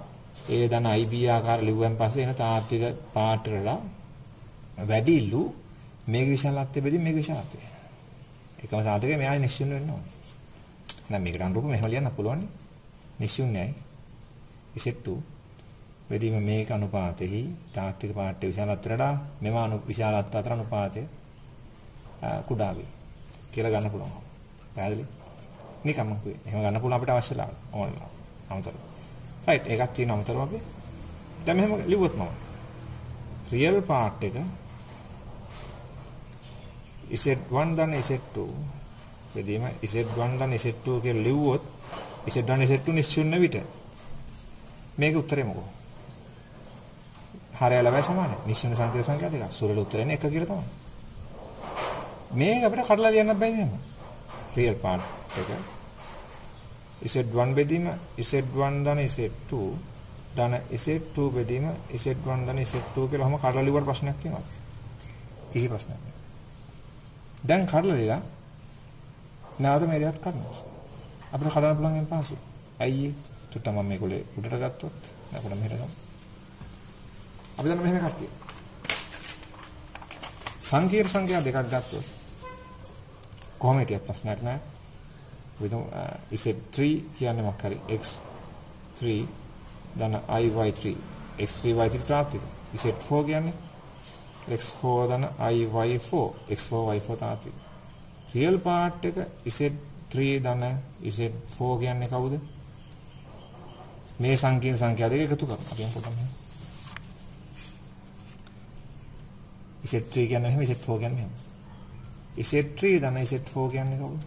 ඒ දන IB ආකාර ලිව්වන් පස්සේ එන තාත්වික පාට වල වැඩිලු මේක විශාලත්වය බෙදී මේක විශාලත්වය. එකම සාධකයේ මෙයා නිශ්චින්න වෙන්න ඕනේ. නැත්නම් මේකට අනුරූපව මෙහෙම ලියන්න පුළුවන් නේ. නිශ්චුන්නේයි. Z2 බෙදීම මේක අනුපාතෙහි තාත්වික පාටේ විශාලත්වයට වඩා මෙම විශාලත්ව අතර අනුපාතය කුඩා වේ කියලා ගන්න පුළුවන්. පැහැදිලි? නිකම්ම කිව්වේ. එහෙම ගන්න පුළුවන් අපිට අවශ්‍යලා ඕනලා. අමතරව. රයිට් එකක් තියෙනවා අමතරව අපි. දැන් මෙහෙම ලිව්වොත් මම රියල් පාර්ට් එක Z1 ධන Z2 බෙදීම Z1 ධන Z2 කියලා ලිව්වොත් Z1 Z2 නිශ්චුන්න විට මේක උත්තරේ මොකෝ? හරය ලැබෙයි සමානයි. නිශ්චුන්න සංඛ්‍යා දෙක. සුරල උත්තරේනේ 1 කියලා තමයි. මේක අපිට කඩලා ලියන්න බැහැ නේද? රියල් පාර්ට් එක Z1 බෙදීම Z1 ධන Z2 ධන Z2 බෙදීම Z1 ධන Z2 කියලා ඔහම කඩලා ලියුවට ප්‍රශ්නයක් තියෙනවද? කිසි ප්‍රශ්නයක් නැහැ. දැන් කඩලා ලියලා නැවත මේ දෙයක් කරනවා. අපිට කඩන්න පුළුවන් එන් පහසු. අයියේ චුට්ට මම මේගොල්ලේ උඩට ගත්තොත් නැකුණ මෙහෙට ගමු. අපි දැන් මෙහෙම එකක් තියෙනවා. සංකීර්ණ සංඛ්‍යා දෙකක් ගත්තොත් කොහොම හිටියත් ප්‍රශ්නයක් නැහැ. Z3 කියන්නේ මොකක් හරි x3 ධන iy3 x3 y3 තාත්වික. Z4 කියන්නේ x4 ධන iy4 x4 y4 තාත්වික. Real part එක Z3 ධන Z4 කියන්නේ කවුද? මේ සංකීර්ණ සංඛ්‍යා දෙක එකතු කරමු. අපි පොතම Z3 කියන්නේ මෙහෙම Z4 කියන්නේ මෙහෙම. Z3 ධන Z4 කියන්නේ කවුද?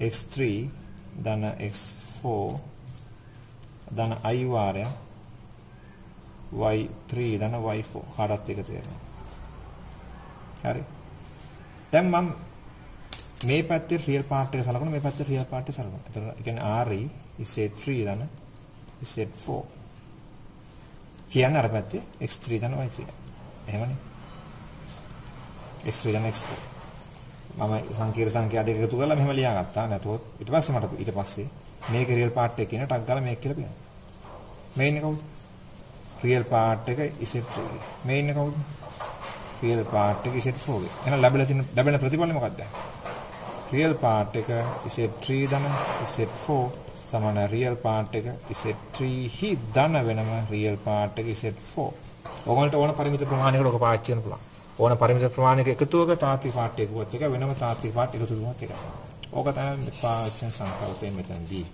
x3 ධන x4 ධන i වාරය y3 ධන y4 කාටත් එක තේරෙනවා. හරි. දැන් මම මේ පැත්තේ රියල් පාර්ට් එක සලකනවා මේ පැත්තේ රියල් පාර්ට් එක සලකනවා. එතකොට ඒ කියන්නේ RE Z3 ධන Z4 කියන්නේ අර පැත්තේ x3 ධන y3. එහෙමනේ. x3 ධන x4 මම සංකීර්ණ සංඛ්‍යා දෙක එකතු කරලා මෙහෙම ලියාගත්තා. නැතොත් ඊට පස්සේ මට ඊට පස්සේ මේක රියල් පාර්ට් එක කියන ටක් ගාලා මේක කියලා කියනවා. මේ ඉන්නේ කවුද? රියල් පාර්ට් එක Z3. මේ ඉන්නේ කවුද? රියල් පාර්ට් එක Z4. එහෙනම් ලැබෙන ප්‍රතිඵලය මොකක්ද? රියල් පාර්ට් එක Z3 ධන Z4 සමාන රියල් පාර්ට් එක Z3 හි ධන වෙනම රියල් පාර්ට් එක Z4. ඔයගොල්ලන්ට ඕන පරිමිත ප්‍රමාණයකට ඔක පාවිච්චි කරන්න පුළුවන්. ඕන පරිමිත ප්‍රමාණයක එකතුවක තාත්වික පාර්ට් එකකුවත් එක වෙනම තාත්වික පාර්ට් එකතු වුණත් එකයි. ඕක තමයි පාවිච්චි සංකල්පයෙන් මෙතනදී.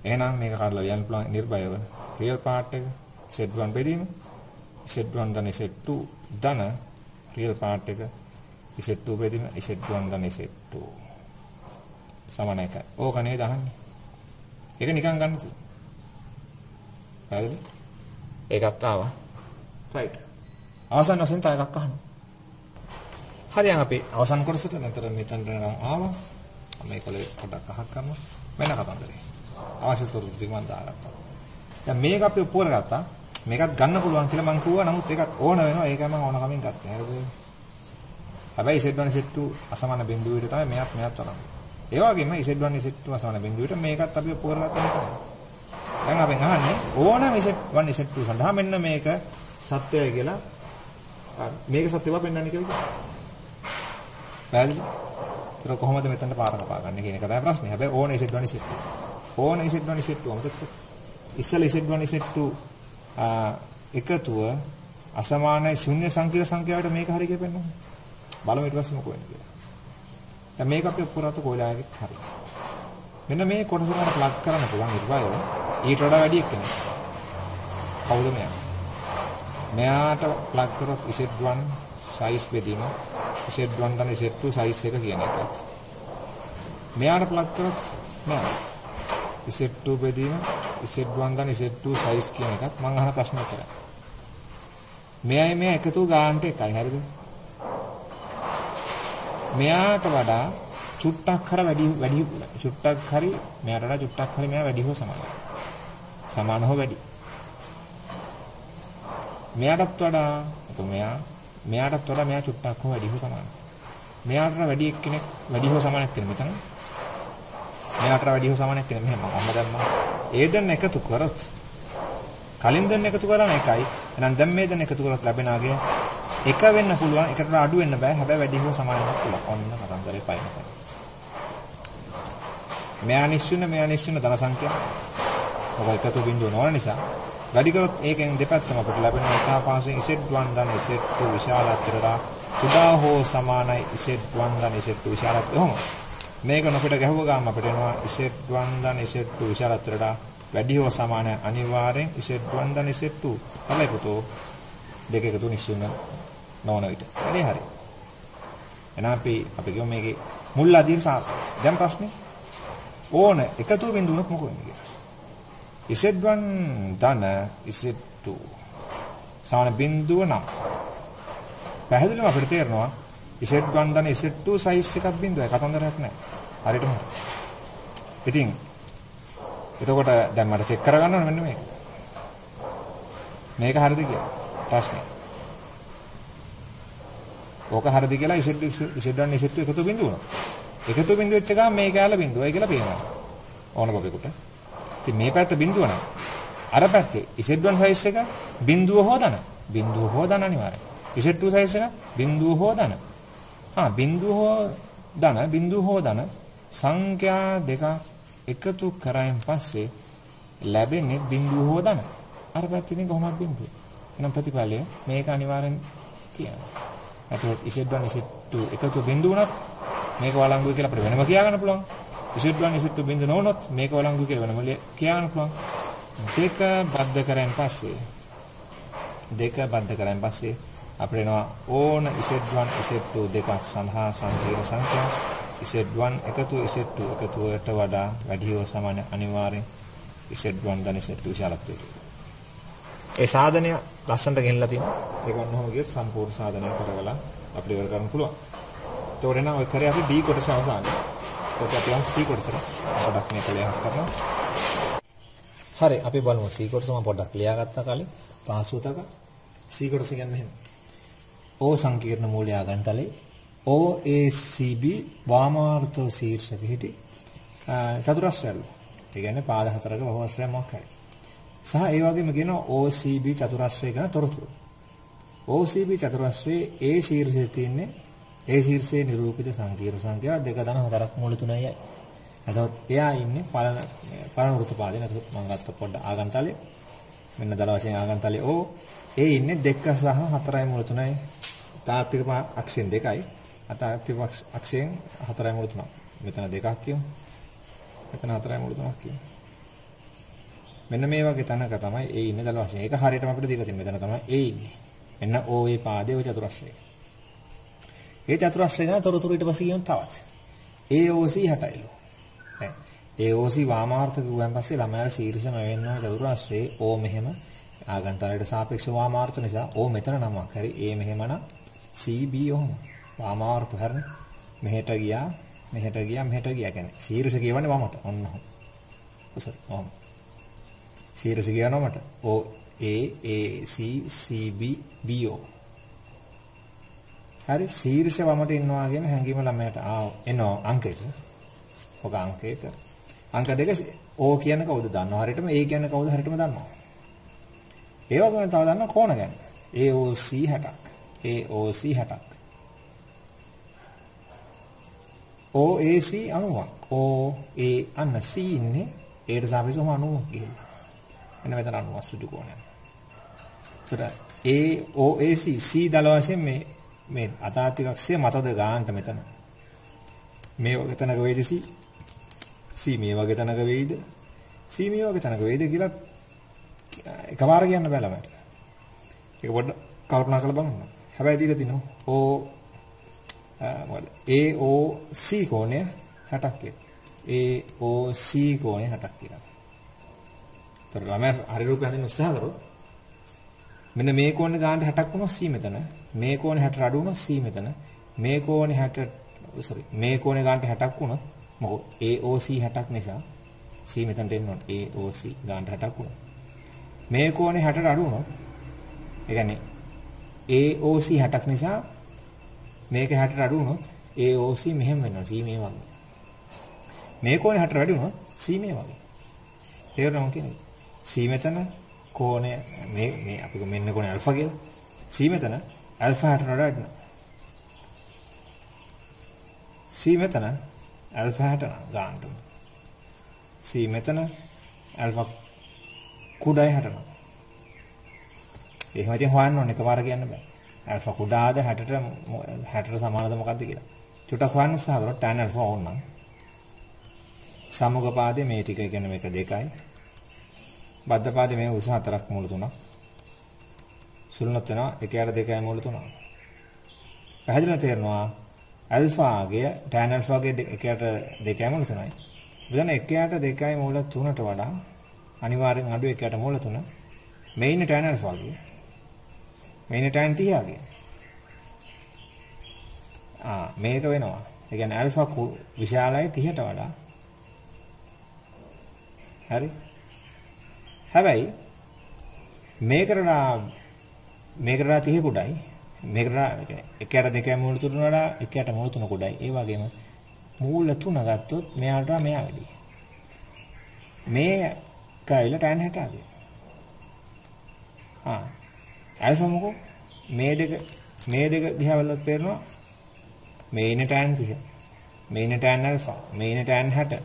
එහෙනම් මේක කඩලා ලියන්න පුළුවන් නිර්භයව. රියල් පාර්ට් එක Z1 බෙදීම Z1 ධන Z2 ධන රියල් පාර්ට් එක Z2 බෙදීම Z1 ධන Z2 සමාන එකයි. ඕක නේද අහන්නේ? ඒක නිකන් ගන්න තියෙනවා. හරිද? ඒකත් ආවා. රයිට්. අවසන් වශයෙන් තව එකක් අහනවා. හරියන් අපි අවසන් කොටසට දැන් මෙතනට ආවා. මේකලේ පොඩක් අහක් කරනවා. වෙන කතන්දරේ. අවශ්‍ය තොරතුරු ටික මම දාගත්තා. දැන් මේක අපි ඔප්පුවර ගත්තා. මේකත් ගන්න පුළුවන් කියලා මම කිව්වා. නමුත් ඒකත් ඕන වෙනවා. ඒකයි මම ඕන කමින් ගත්තේ. හරිද? හැබැයි Z1 Z2 අසමාන බිඳුවට තමයි මෙයත් වළංගු. ඒ වගේම Z1 Z2 අසමාන බිඳුවට මේකත් අපි ඔප්පු කරලා තියෙනවා. දැන් අපෙන් අහන්නේ ඕනම Z1 Z2 සඳහා මෙන්න මේක සත්‍යයි කියලා මේක සත්‍යව පෙන්වන්නේ කියලා. පැහැදිලි? ඒක කොහොමද මෙතනට පාර කපා ගන්න කියන එක තමයි ප්‍රශ්නේ. හැබැයි ඕන Z1 Z2. ඕන Z1 Z2 අමතක. ඉස්සෙල් Z1 Z2 එකතුව අසමානයි ශුන්‍ය සංකීර්ණ සංඛ්‍යාවට මේක හරිය කියලා පෙන්නනවා. බලමු ඊට පස්සේ මොකෝ වෙන්නේ කියලා. දැන් මේක අපි පුරාත කොයිලාගෙත් හරිය. මෙන්න මේ කොටස ගන්න ප්ලග් කරන්න පුළුවන් ඉර්වයල. ඊට වඩා වැඩි එක්කනේ. කවුද මෙයා? මෙයාට ප්ලග් කරොත් Z1 size බෙදීම Z1 දන Z2 size එක කියන එකත්. මෙයාට ප්ලග් කරොත් මෙයා Z2 බෙදීම Z1 දන Z2 size කියන එකත් මම අහන ප්‍රශ්න උත්තරයි. මෙයයි මේ එකතු ගන්නට එකයි හරිද? මෙයාට වඩා චුට්ටක් හර වැඩි චුට්ටක් හරි මෙයාට වඩා චුට්ටක් හරි මෙයා වැඩි හෝ සමානයි. සමාන හෝ වැඩි. මෙයාටත් වඩා මෙයාටත් වඩා මෙයා චුට්ටක් හෝ වැඩි හෝ සමානයි. මෙයාට වැඩි එක්කෙනෙක් වැඩි හෝ සමානක් කියන මෙතන. මෙයාට වැඩි හෝ සමානක් කියන මෙහෙම මම දැම්මා. ඒ දෙන්න එකතු කරොත් කලින් දෙන්න එකතු කරන එකයි. එහෙනම් දැන් මේ දෙන්න එකතු කරොත් ලැබෙනාගේ එක වෙන්න පුළුවන්. එකට අඩු වෙන්න බෑ. හැබැයි වැඩි හෝ සමාන වෙන්න පුළුවන්. ඔන්න කතන්දරේ පයින් තමයි. මෙයා නිශ්චින්න ධන සංඛ්‍යා. ඔබ එකතු බිඳුව නොවන නිසා වැඩි කරොත් ඒකෙන් දෙපැත්තම අපිට ලැබෙන එක පාසෙන් Z1 ධන Z2 විශාලත්වයට කුඩා හෝ සමානයි Z1 ධන Z2 විශාලත්වය. කොහොම? මේක නොපිට ගැහුව ගාම අපිට එනවා Z1 ධන Z2 විශාලත්වයට වැඩි හෝ සමාන අනිවාර්යෙන් Z1 ධන Z2. තමයි පුතෝ දෙක එකතු නිශ්චින්න නොවන විට. වැඩි හරි. එහෙනම් අපි කියමු මේකේ මුල් අදින් දැන් ප්‍රශ්නේ ඕන එකතු බිඳුනොත් මොකෝ වෙන්නේ කියලා. Z1 ධන Z2 සමාන බිඳුව නම් පැහැදිලිවම අපිට තේරෙනවා Z1 ධන Z2 size එකක් බිඳුවයි කතන්දරයක් නැහැ. හරියටම. ඉතින් එතකොට දැන් මට චෙක් කරගන්න ඕනේ මෙන්න මේක. මේක හරියද කියලා ප්‍රශ්නේ. ඕක හරියද කියලා Z1 Z2 එකතු බිඳුවනවා. එකතු බිඳුව වෙච්ච ගමන් මේක යාල බිඳුවයි කියලා පේනවා. ඕන බබෙකුට. ඉතින් මේ පැත්ත බිඳුව නම් අර පැත්තේ Z1 size එක බිඳුව හෝ ධන අනිවාර්යයි. Z2 size එක බිඳුව හෝ ධන. බිඳුව හෝ ධන සංඛ්‍යා දෙක එකතු කරායින් පස්සේ ලැබෙන්නේ බිඳුව හෝ ධන. අර පැත්තේ ඉතින් කොහොමද බිඳුව? එහෙනම් ප්‍රතිඵලය මේක අනිවාර්යෙන් තියෙනවා. එතකොට Z1 Z2 එකතු බිඳුව උනත් මේක වළංගුයි කියලා අපිට වෙනම කියා ගන්න පුළුවන්. Z1 Z2 බිඳුව නොවුනොත් මේක වළංගුයි කියලා වෙනම කියා ගන්න පුළුවන්. දෙක බද්ධ කරන් පස්සේ අපිට එනවා ඕන Z1 Z2 දෙකක් සඳහා සංකීර්ණ සංඛ්‍යා Z1 එකතු Z2 එකතුවට වඩා වැඩි හෝ සමාන අනිවාර්යෙන් Z1 ධන Z2 විශාලත්වය. ඒ සාධනය ලස්සනට ගෙනලා තිනවා. ඒක වන්නම ගියොත් සම්පූර්ණ සාධනය කරවලා අපිට ඉවර කරන්න පුළුවන්. එතකොට නම් ඔය කරේ අපි B කොටස අවසානයේ. ඊට පස්සේ අපි යමු C කොටසට. පොඩ්ඩක් මේක ලියහක් කරනවා. හරි අපි බලමු C කොටස මම පොඩ්ඩක් ලියාගත්තා කලින් පහසුවතක C කොටස කියන්නේ මෙහෙම. O සංකීර්ණ මූලය ආගන්තලේ OACB වාමාර්ථ ශීර්ෂක හිටි චතුරස්‍රයලු. ඒ කියන්නේ පාද හතරක බහුවස්‍රය මොකක් හරි. සහ ඒ වගේම කියනවා OCB චතුරස්‍රය ගැන තොරතුරු. OCB චතුරස්‍රයේ A ශීර්ෂයේ තියෙන්නේ A ශීර්ෂයේ නිරූපිත සංකීර්ණ සංඛ්‍යා 2 ධන 4ක් මූල 3යි. එතකොට එයා ඉන්නේ පරණ වෘත්ත පාදේ. එතකොට මම ගත්ත පොඩ්ඩ ආගන්තලේ. මෙන්න දල වශයෙන් ආගන්තලේ O ඒ ඉන්නේ 2 සහ 4යි මූල 3යි. තාත්වික අක්ෂයෙන් 2යි. අතාත්වික අක්ෂයෙන් 4යි මූල 3ක්. මෙතන 2ක් කියමු. මෙතන 4යි මූල 3ක් කියමු. මෙන්න මේ වගේ තැනක තමයි A ඉන්නේ දල වශයෙන්. ඒක හරියටම අපිට දීලා තියෙන. මෙතන තමයි A ඉන්නේ. මෙන්න O ඒ පාදේ ඔය චතුරස්‍රය. ඒ චතුරස්‍රය ගැන තොරතුරු ඊට පස්සේ කියමු තවත්. AOC 60යිලු. දැන් AOC වාමාර්ථක වුවන් පස්සේ ළමයාට ශීර්ෂම වෙනවා චතුරස්‍රයේ O මෙහෙම ආගන්තරයට සාපේක්ෂව වාමාර්ථ නිසා O මෙතන නමක්. හරි A මෙහෙම නම් CB ඔහොම. වාමාර්ථ හරිනේ. මෙහෙට ගියා කියන්නේ ශීර්ෂ කියවන්නේ වමට. ඔන්න ඔහොම. උසර ඔහොම. ශීර්ෂ කියනවා මට O A C C B B O. හරි ශීර්ෂ වමට ඉන්නවා කියන හැඟීම ළමයට එනවා අංකයක. ඔක අංකයක. අංක දෙක O කියන්නේ කවුද දන්නව හරියටම A කියන්නේ කවුද හරියටම දන්නවා. ඒ වගේම තව දන්නවා කෝණ ගැන. AOC 60ක්. AOC 60ක්. OAC 90ක්. OA අන්න C ඉන්නේ ඒට සාපේක්ෂවම 90ක් ගිහිල්ලා. එන්න මෙතන 90 සුදු කෝණයක්. ඒතර AOAC C දල වශයෙන් මේ අතාත්විකක්ෂය මතද ගන්නට මෙතන. මේ වගේ තැනක වේද C මේ වගේ තැනක වේද C මේ වගේ තැනක වේද කියලා එකපාර කියන්න බෑ ළමයට. ඒක පොඩ්ඩක් කල්පනා කරලා බලන්න. හැබැයි දීලා තිනවා AOC කෝණය 60ක් කියලා. AOC කෝණය 60ක් කියලා. ඒතර ළමයා හරි රූපය හඳින්න උත්සාහ කරොත් මෙන්න මේ කෝණේ ගානට 60ක් වුණොත් C මෙතන. මේ කෝණේ 60 අඩු වුණොත් C මෙතන. මේ කෝණේ 60 මේ කෝණේ ගානට 60ක් වුණොත් මොකද AOC 60ක් නිසා C මෙතනට එන්න ඕන. AOC ගානට 60ක් වුණා. මේ කෝණේ 60ට අඩු වුණොත් ඒ කියන්නේ AOC 60ක් නිසා මේක 60ට අඩු වුණොත් AOC මෙහෙම වෙනවා. C මේ වගේ. මේ කෝණේ 60ට වැඩි වුණොත් C මේ වගේ. තේරුණාම කියන්නේ C මෙතන කෝණය මේ අපි මෙන්න කෝණය අල්ෆා කියලා. C මෙතන අල්ෆා 60ට වඩා වැඩි. C මෙතන අල්ෆා 60 ගන්නට. C මෙතන අල්ෆා කුඩායි 60. එහෙම ඉතින් හොයන්න ඕනේ එකපාර කියන්න බෑ. අල්ෆා කුඩාද 60ට සමානද මොකක්ද කියලා. චුට්ටක් හොයන්න උත්සාහ කරොත් tan අල්ෆා ඕන නම් සමග පාදයේ මේ ටික කියන්නේ මේක 2යි. බද්ධ පාදයේ මේ උස 4ක් මූල 3ක්. සුළුනොත් වෙනවා 1ට 2යි මූල 3ක්. පැහැදිලිව තේරෙනවා අල්ෆාගේ tan අල්ෆාගේ 1ට 2යි මූල 3යි. බුදන 1ට 2යි මූල 3ට වඩා අනිවාර්යෙන් අඩු 1ට මූල 3. මේ ඉන්නේ tan අල්ෆාගේ. මේ ඉන්නේ tan 30ගේ. මේක වෙනවා. ඒ කියන්නේ අල්ෆා විශාලයි 30ට වඩා. හරි. හැබැයි මේකට 30 කුඩයි. මේකට 1ට 2යි මූල 3 වඩා 1ට මූල 3 කුඩයි. ඒ වගේම මූල 3 ගත්තොත් මෙයාට මෙයා වැඩි. මේ කයිල tan 60ගේ. ඇල්ෆා මොකෝ මේ දෙක දිහා බලද්දී පේනවා මේ ඉන්නේ tan 30. මේ ඉන්නේ tan ඇල්ෆා. මේ ඉන්නේ tan 60.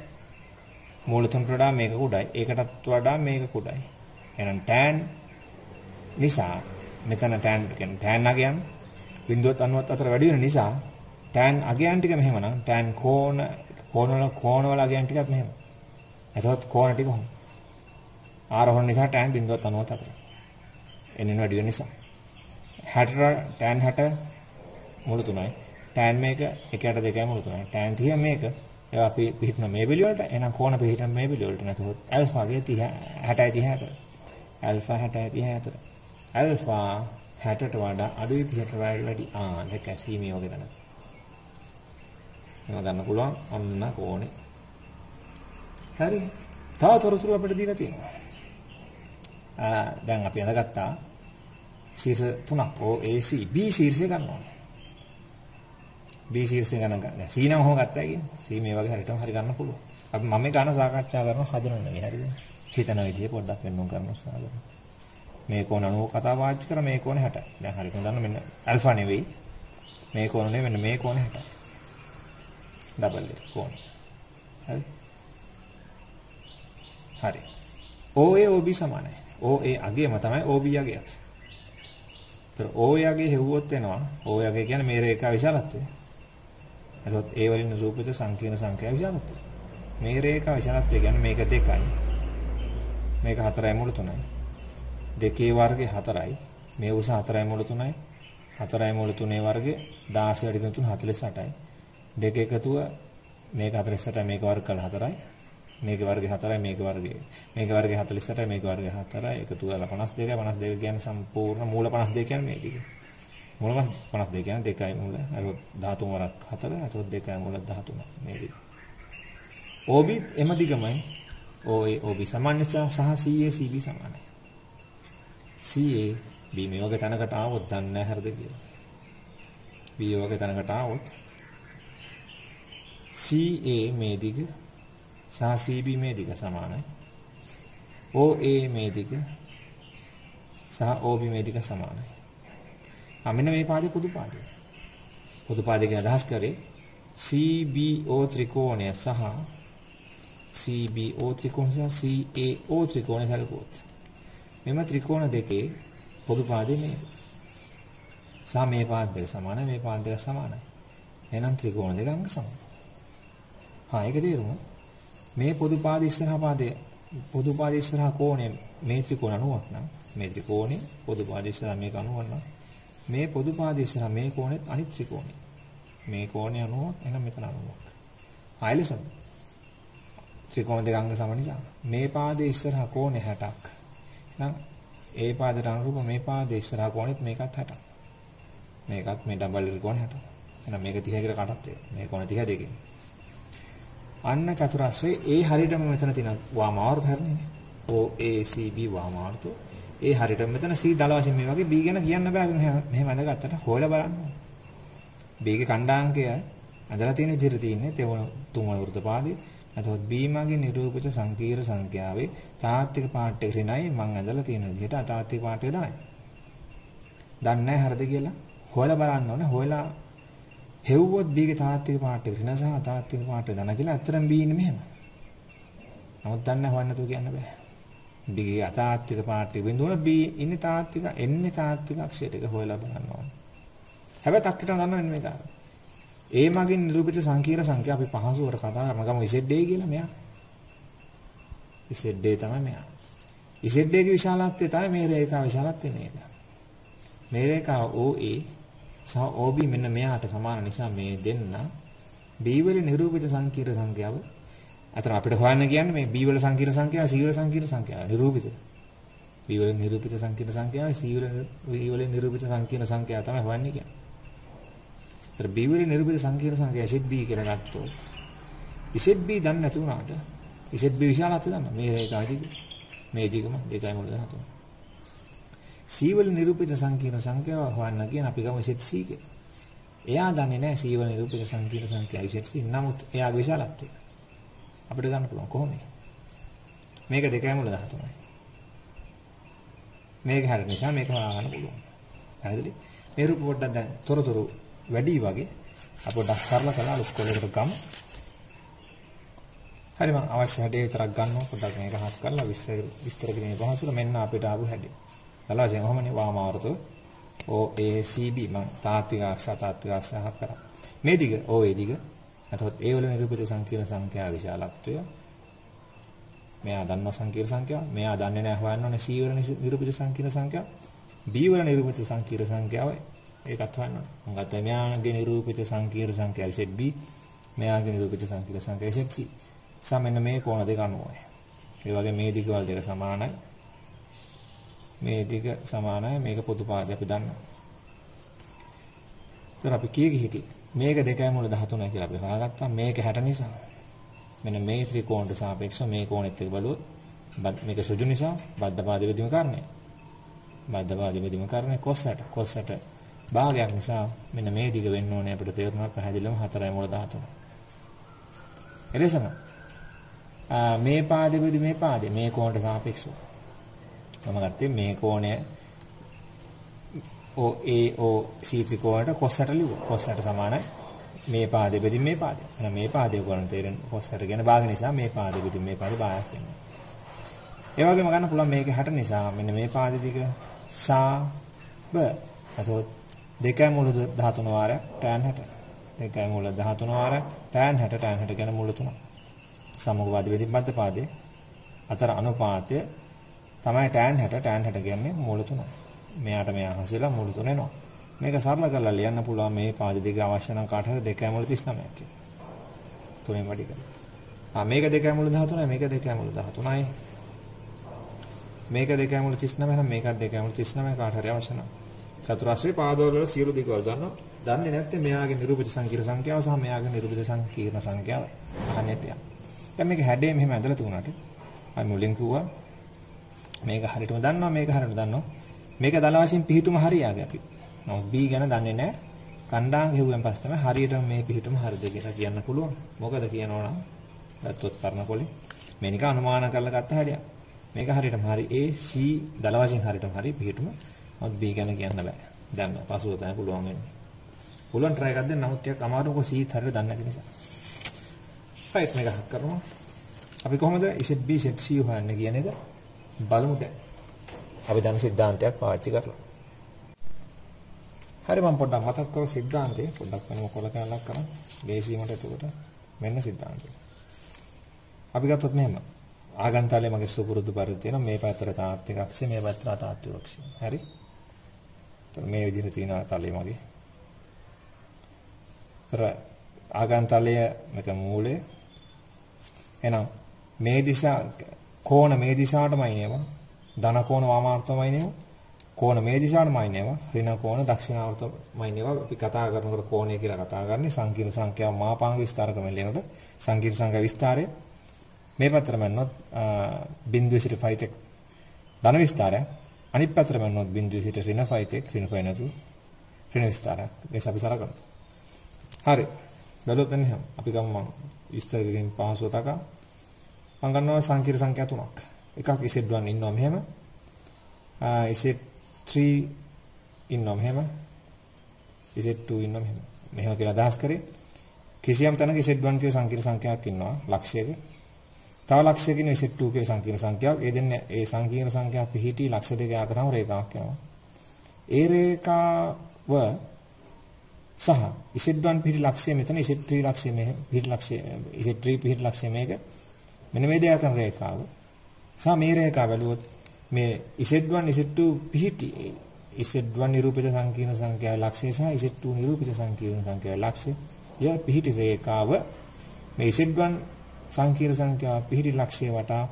මූල 3ට වඩා මේක කුඩයි. ඒකටත් වඩා මේක කුඩයි. එහෙනම් tan නිසා මෙතන tan කියන්නේ tan අගයන් 0.90 අතර වැඩි වෙන නිසා tan අගයන් ටික මෙහෙමනම් tan කෝණ වල අගයන් ටිකත් මෙහෙම. එතකොට කෝණ ටික කොහොමද? ආරෝහණ නිසා tan 0.90 අතර. එන්නේ වැඩි වෙන නිසා 60 tan 60 මූල 3යි. tan මේක 1ට 2යි මූල 3යි. tan 30 මේක ඒවා අපි පිටින මේ බිලිය වලට එහෙනම් කෝණ පිටින මේ බිලිය වලට නැතොත් ඇල්ෆාගේ 30 60යි 30 අතර. ඇල්ෆා 60යි 30 අතර. ඇල්ෆා 60ට වඩා අඩුයි 30ට වැඩි. දෙක සීමිය වගේ තමයි. එහෙම ගන්න පුළුවන් අන්න කෝණේ. හරි. තව තොරතුරු අපිට දීලා තියෙනවා. දැන් අපි අඳගත්තා ශීර්ෂ 3ක් OAC B ශීර්ෂය ගන්න ඕනේ. B ශීර්ෂය ගන්න. C නම් කොහොම ගත්තා කියන්නේ? C මේ වගේ හරියටම හරි ගන්න පුළුවන්. අපි මම මේ ගන්න සාකච්ඡා කරන හදනව නෙවෙයි හරිද? හිතන විදිය පොඩ්ඩක් වෙනුම් කරන්න උත්සාහ කරනවා. මේ කෝණ 90 කතා වාචික කර මේ කෝණ 60. දැන් හරියට දන්න මෙන්න ඇල්ෆා නෙවෙයි. මේ කෝණ නෙවෙයි මෙන්න මේ කෝණ 60. ඩබල් එක කෝණ. හරි. හරි. OA OB සමානයි. OA අගයම තමයි OB අගයත්. ඒතර OA අගය හෙව්වොත් එනවා. OA අගය කියන්නේ මේ රේඛා විශාලත්වය. එතකොට ඒ වලින් රූපිත සංකීර්ණ සංඛ්‍යා විශාලත්වය. මේ රේඛා විශාලත්වය කියන්නේ මේක 2යි. මේක 4යි මූල 3යි. 2 වර්ගය 4යි. මේ උස 4යි මූල 3යි. 4යි මූල 3 වර්ගය 16 වැඩි වෙන 3 48යි. දෙක එකතුව මේක 48යි මේක වර්ග කළා 4යි. මේක වර්ගය 4යි මේක වර්ගය. මේක වර්ගය 48යි මේක වර්ගය 4යි. එකතු කරලා 52යි 52 කියන්නේ සම්පූර්ණ මූල 52 කියන්නේ මේ ටික. මූල 52 කියන්නේ 2යි මූල. අර 13 වරක් 4. අතොත් 2යි මූල 13 මේ ටික. OB එම දිගමයි. OA OB සමාන නිසා සහ CA CB සමානයි. CA B මේ වගේ තැනකට ආවොත් දන්නේ නැහැ හරිද කියලා. B වගේ තැනකට ආවොත් CA මේ දිග සහ CB මේ දිග සමානයි. OA මේ දිග සහ OB මේ දිග සමානයි. මෙන්න මේ පාදේ පොදු පාදය. පොදු පාදේ කියන අදහස් කරේ CBO ත්‍රිකෝණය සහ CBO ත්‍රිකෝණය සහ CAO ත්‍රිකෝණය සැලකුවොත් මෙම ත්‍රිකෝණ දෙකේ පොදු පාදේ මේ සහ මේ පාද දෙක සමානයි, මේ පාද දෙක සමානයි. එහෙනම් ත්‍රිකෝණ දෙක අංග සමානයි. ඒක තේරුම. මේ පොදු පාද ඉස්සරහා පාදයේ පොදු පාද ඉස්සරහා කෝණය මේ ත්‍රිකෝණ 90ක් නම් මේ ත්‍රිකෝණේ පොදු පාද ඉස්සරහා මේක 90ක් නම් මේ පොදු පාද ඉස්සරහා මේ කෝණෙත් අනිත් ත්‍රිකෝණේ මේ කෝණය 90ක් එහෙනම් මෙතන 90ක්. ආයෙලසම ත්‍රිකෝණ දෙක අංග සම නිසා මේ පාදයේ ඉස්සරහා කෝණය 60ක්. එහෙනම් ඒ පාදයට අනුරූප මේ පාදයේ ඉස්සරහා කෝණෙත් මේකත් 60ක්. මේකත් මේ ඩබල් ත්‍රිකෝණ 60ක්. එහෙනම් මේක 30 කියලා කටත් වෙනවා. මේ කෝණ 32කින්. අන්න චතුරස්‍රයේ ඒ හරියටම මෙතන තියෙන වාමාවර්ත හරිනේ. OACB වාමාවර්ත. ඒ හරියටම මෙතන C දල වශයෙන් මේ වගේ B ගැන කියන්න බෑ මෙහෙම අඳගත්තට හොයලා බලන්න. B ගේ ඛණ්ඩාංකය අදලා තියෙන විදිහට තියෙන්නේ තුන්වන වෘත්ත පාදේ. එතකොට B මගේ නිරූපිත සංකීර්ණ සංඛ්‍යාවේ තාත්වික පාඩ එක ඍණයි මම අදලා තියෙන විදිහට අතාත්වික පාඩ එක දනයි. දන්නේ නැහැ හරිද කියලා හොයලා බලන්න ඕනේ. හොයලා හෙව්වොත් B ගේ තාත්වික පාඩ එක ඍණ සහ අතාත්වික පාඩ එක දන කියලා අතරම B ඉන්නේ මෙහෙම. නමුත් දන්නේ නැහැ හොයන්න තු කියන්න බෑ. B ගේ අතාත්වික පාඩ එක බිඳුවන B ඉන්නේ තාත්වික එන්නේ තාත්වික අක්ෂයට එක හොයලා බලන්න ඕනේ. හැබැයි තක්කිට දන්නවනේ මේක. ඒ මගින් නිරූපිත සංකීර්ණ සංඛ්‍යා අපි පහසුවට කතා කරන ගම ZA කියලා මෙයා. ZA තමයි මෙයා. ZA ගේ විශාලත්වය තමයි මේ රේඛාව විශාලත්වය මේක. මේ රේඛාව OA සහ OB මෙන්න මෙයාට සමාන නිසා මේ දෙන්න B වල නිරූපිත සංකීර්ණ සංඛ්‍යාව අතන අපිට හොයන්න කියන්නේ මේ B වල සංකීර්ණ සංඛ්‍යාව C වල සංකීර්ණ සංඛ්‍යාව නිරූපිත. B වල නිරූපිත සංකීර්ණ සංඛ්‍යාව C වල නිරූපිත සංකීර්ණ සංඛ්‍යාව තමයි හොයන්නේ කියන්නේ. B වල නිරූපිත සංකීර්ණ සංඛ්‍යාව ZB කියලා ගත්තොත් ZB දන්නේ නැති වුණාට ZB විශාලත්වය දන්න මේ රේඛාවදී මේ දිගම 2.13. C වල නිරූපිත සංකීර්ණ සංඛ්‍යාව හොයන්න කියන අපි ගමු ZC කියලා. එයා දන්නේ නැහැ C වල නිරූපිත සංකීර්ණ සංඛ්‍යාව ZC. නමුත් එයාගේ විශාලත්වය අපිට ගන්න පුළුවන් කොහොමද? මේක 2.13යි. මේක හරිය නිසා මේක හොයාගන්න පුළුවන්. හරිද? මේ රූප පොඩ්ඩක් දැන් තොරතුරු වැඩි වගේ අප පොඩ්ඩක් සරල කළා ඉස්කෝලේකට ගමු. හරි මම අවශ්‍ය හැටේ විතරක් ගන්නවා පොඩ්ඩක් මේක හත් කරලා විස්තර කිරීමේ පහසුර මෙන්න අපිට ආපු හැටි. දලවසෙන් ඔහමනේ වාමාවර්ත OACB මම තාත්වික අක්ෂ අතාත්වික අක්ෂ හත් කරා. මේ දිග OA දිග එතකොට ඒ වල නිරූපිත සංකීර්ණ සංඛ්‍යාව විශාලත්වය මෙයා දන්නවා සංකීර්ණ සංඛ්‍යාව මෙයා දන්නේ නැහැ හොයන්න ඕනේ C වල නිරූපිත සංකීර්ණ සංඛ්‍යාව B වල නිරූපිත සංකීර්ණ සංඛ්‍යාව ඒකත් හොයන්න ඕනේ. මම ගත්තා මෙයාගේ නිරූපිත සංකීර්ණ සංඛ්‍යාව ZB මෙයාගේ නිරූපිත සංකීර්ණ සංඛ්‍යාව ZC සමෙන්න මේ කෝණ දෙක අනුවයි. ඒ වගේ මේ දිගවල දෙක සමානයි. මේ දිග සමානයි මේක පොදු පාදය අපි දන්නවා. ඒතර අපි කීයක හිටියේ මේක 2.13 කියලා අපි හොයාගත්තා. මේක 60 නිසා මෙන්න මේ ත්‍රිකෝණයට සාපේක්ෂව මේ කෝණෙත් එක්ක බලුවොත් මේක සුජු නිසා බද්ධ පාද බෙදීම කරන්නේ. බද්ධ පාද බෙදීම කරන්නේ cos 60 භාගයක් නිසා මෙන්න මේ දිග වෙන්න ඕනේ අපිට තේරුණා පැහැදිලිවම 4.13. එලෙසම මේ පාදෙ බෙදී මේ පාදේ මේ කෝණයට සාපේක්ෂව මම ගත්තේ මේ කෝණය OAOC ත්‍රිකෝණයට cos 60 ලිව්වා. cos 60 සමානයි මේ පාදෙ බෙදී මේ පාදේ. එහෙනම් මේ පාදේ උගලන තේරෙන cos 60 කියන භාග නිසා මේ පාදෙ බෙදී මේ පාදේ භාගයක් වෙනවා. ඒ වගේම ගන්න පුළුවන් මේක 60 නිසා මෙන්න මේ පාදෙ දිග සා බ අතොත් 2.13 වාරයක් tan 60. 2.13 වාරයක් tan 60 කියන මූල තුන. සමග බෙදී මධ්‍ය පාදේ අතර අනුපාතය තමයි tan 60 කියන්නේ මූල තුන. මෙයාට මෙයා හසුලා මූල තුන එනවා. මේක සරල කරලා ලියන්න පුළුවන් මේ පාද දෙක අවශ්‍ය නම් කාට හරි 2.39 කියලා. තුනෙන් වැඩි කරලා. මේක 2.13යි මේක 2.13යි. මේක 2.39 නම් මේකත් 2.39 කාට හරි අවශ්‍ය නම්. චතුරාශ්‍රයේ පාදවල වල සියලු දිගවල දන්නවා. දන්නේ නැත්නම් මෙයාගේ නිරූපිත සංකීර්ණ සංඛ්‍යාව සහ මෙයාගේ නිරූපිත සංකීර්ණ සංඛ්‍යාව අහන්නේ තියා. දැන් මේක හැඩේ මෙහෙම ඇදලා තුනට අපි මුලින් කිව්වා මේක හරියටම දන්නවා මේක හරියටම දන්නවා මේක දල වශයෙන් පිහිටුම හරියාගේ අපි. නමුත් B ගැන දන්නේ නැහැ. කණ්ඩායම් ගෙවුවෙන් පස්සේ තමයි හරියටම මේ පිටුම හරිද කියලා කියන්න පුළුවන්. මොකද කියනවා නම් ගත්තොත් පරණකොලේ මේ නිකන් අනුමාන කරලා ගත්ත හැඩයක්. මේක හරියටම හරි A C දල වශයෙන් හරියටම හරි පිටුම. මොකද B ගැන කියන්න බෑ. දැන් පසුව තමයි පුළුවන් වෙන්නේ. පුළුවන් try එකක් දෙන්න නමුත් ටිකක් අමාරුකෝ C හරියට දන්නේ නැති නිසා. right මේක හක් කරනවා. අපි කොහොමද Z B Z C හොයන්නේ කියන එක බලමු දැන්. අපි දැන් සිද්ධාන්තයක් පාවිච්චි කරලා. හරි මම පොඩ්ඩක් මතක් කරමු සිද්ධාන්තය. පොඩ්ඩක් වෙනම කොල කැලක් කරමු. දේශීමට එතකොට මෙන්න සිද්ධාන්තය. අපි ගත්තොත් මෙහෙම. ආගන්තාලේ මගේ සුපුරුදු පරිදි තියෙනවා මේ පැත්තට තාත්වික අක්ෂය මේ පැත්තට අතාත්වික අක්ෂය. හරි? එතකොට මේ විදිහට තියෙනවා තලයේ මගේ. ඒතර ආගන්තාලය මේක මූලය. එහෙනම් මේ දිශා කෝණ මේ දිශාවටමයි නේවා. ධන කෝණ වාමාර්ථමයි නේවා. කෝණ මේ දිශාවටමයි නේවා. ඍණ කෝණ දක්ෂිණාර්ථමයි නේවා. අපි කතා කරනකොට කෝණය කියලා කතා කරන්නේ සංකීර්ණ සංඛ්‍යාව මාපාංග විස්තර ක්‍රමයෙන් ලියනකොට සංකීර්ණ සංඛ්‍යා විස්තරය මේ පැත්තට මන්නොත් බිංදුව සිට ෆයිතෙක් ධන විස්තරය අනිත් පැත්තට මන්නොත් බිංදුව සිට ඍණ ෆයිතෙක් ඍණ ෆයි නැතු ඍණ විස්තරය මේක අපි සලකනවා. හරි. බැලුවොත් එන්නේ අපි ගමු මම විස්තර කිරීම පහසුව තකා මම ගන්නවා සංකීර්ණ සංඛ්‍යා තුනක්. එකක් Z1 ඉන්නවා මෙහෙම. Z3 ඉන්නවා මෙහෙම. Z2 ඉන්නවා මෙහෙම. මෙහෙම කියලා අදහස් කරේ කිසියම් තැනක Z1 කියන සංකීර්ණ සංඛ්‍යාවක් ඉන්නවා ලක්ෂයක. තව ලක්ෂයක ඉන්න Z2 කියන සංකීර්ණ සංඛ්‍යාවක්. ඒ දෙන්නේ ඒ සංකීර්ණ සංඛ්‍යාව පිහිටි ලක්ෂ දෙක ආකරම රේඛාවක් වෙනවා. ඒ රේඛාව සහ Z1 පිහිටි ලක්ෂය මෙතන Z3 ලක්ෂය මෙහෙම පිහිටි ලක්ෂය Z3 පිහිටි ලක්ෂය මේක මෙන්න මේ දෙක අතර රේඛාව. සහ මේ රේඛාව බැලුවොත් මේ Z1 Z2 පිහිටි Z1 නිරූපිත සංකීර්ණ සංඛ්‍යාවේ ලක්ෂය සහ Z2 නිරූපිත සංකීර්ණ සංඛ්‍යාවේ ලක්ෂය ය පිහිටි රේඛාව මේ Z1 සංකීර්ණ සංඛ්‍යාව පිහිටි ලක්ෂය වටා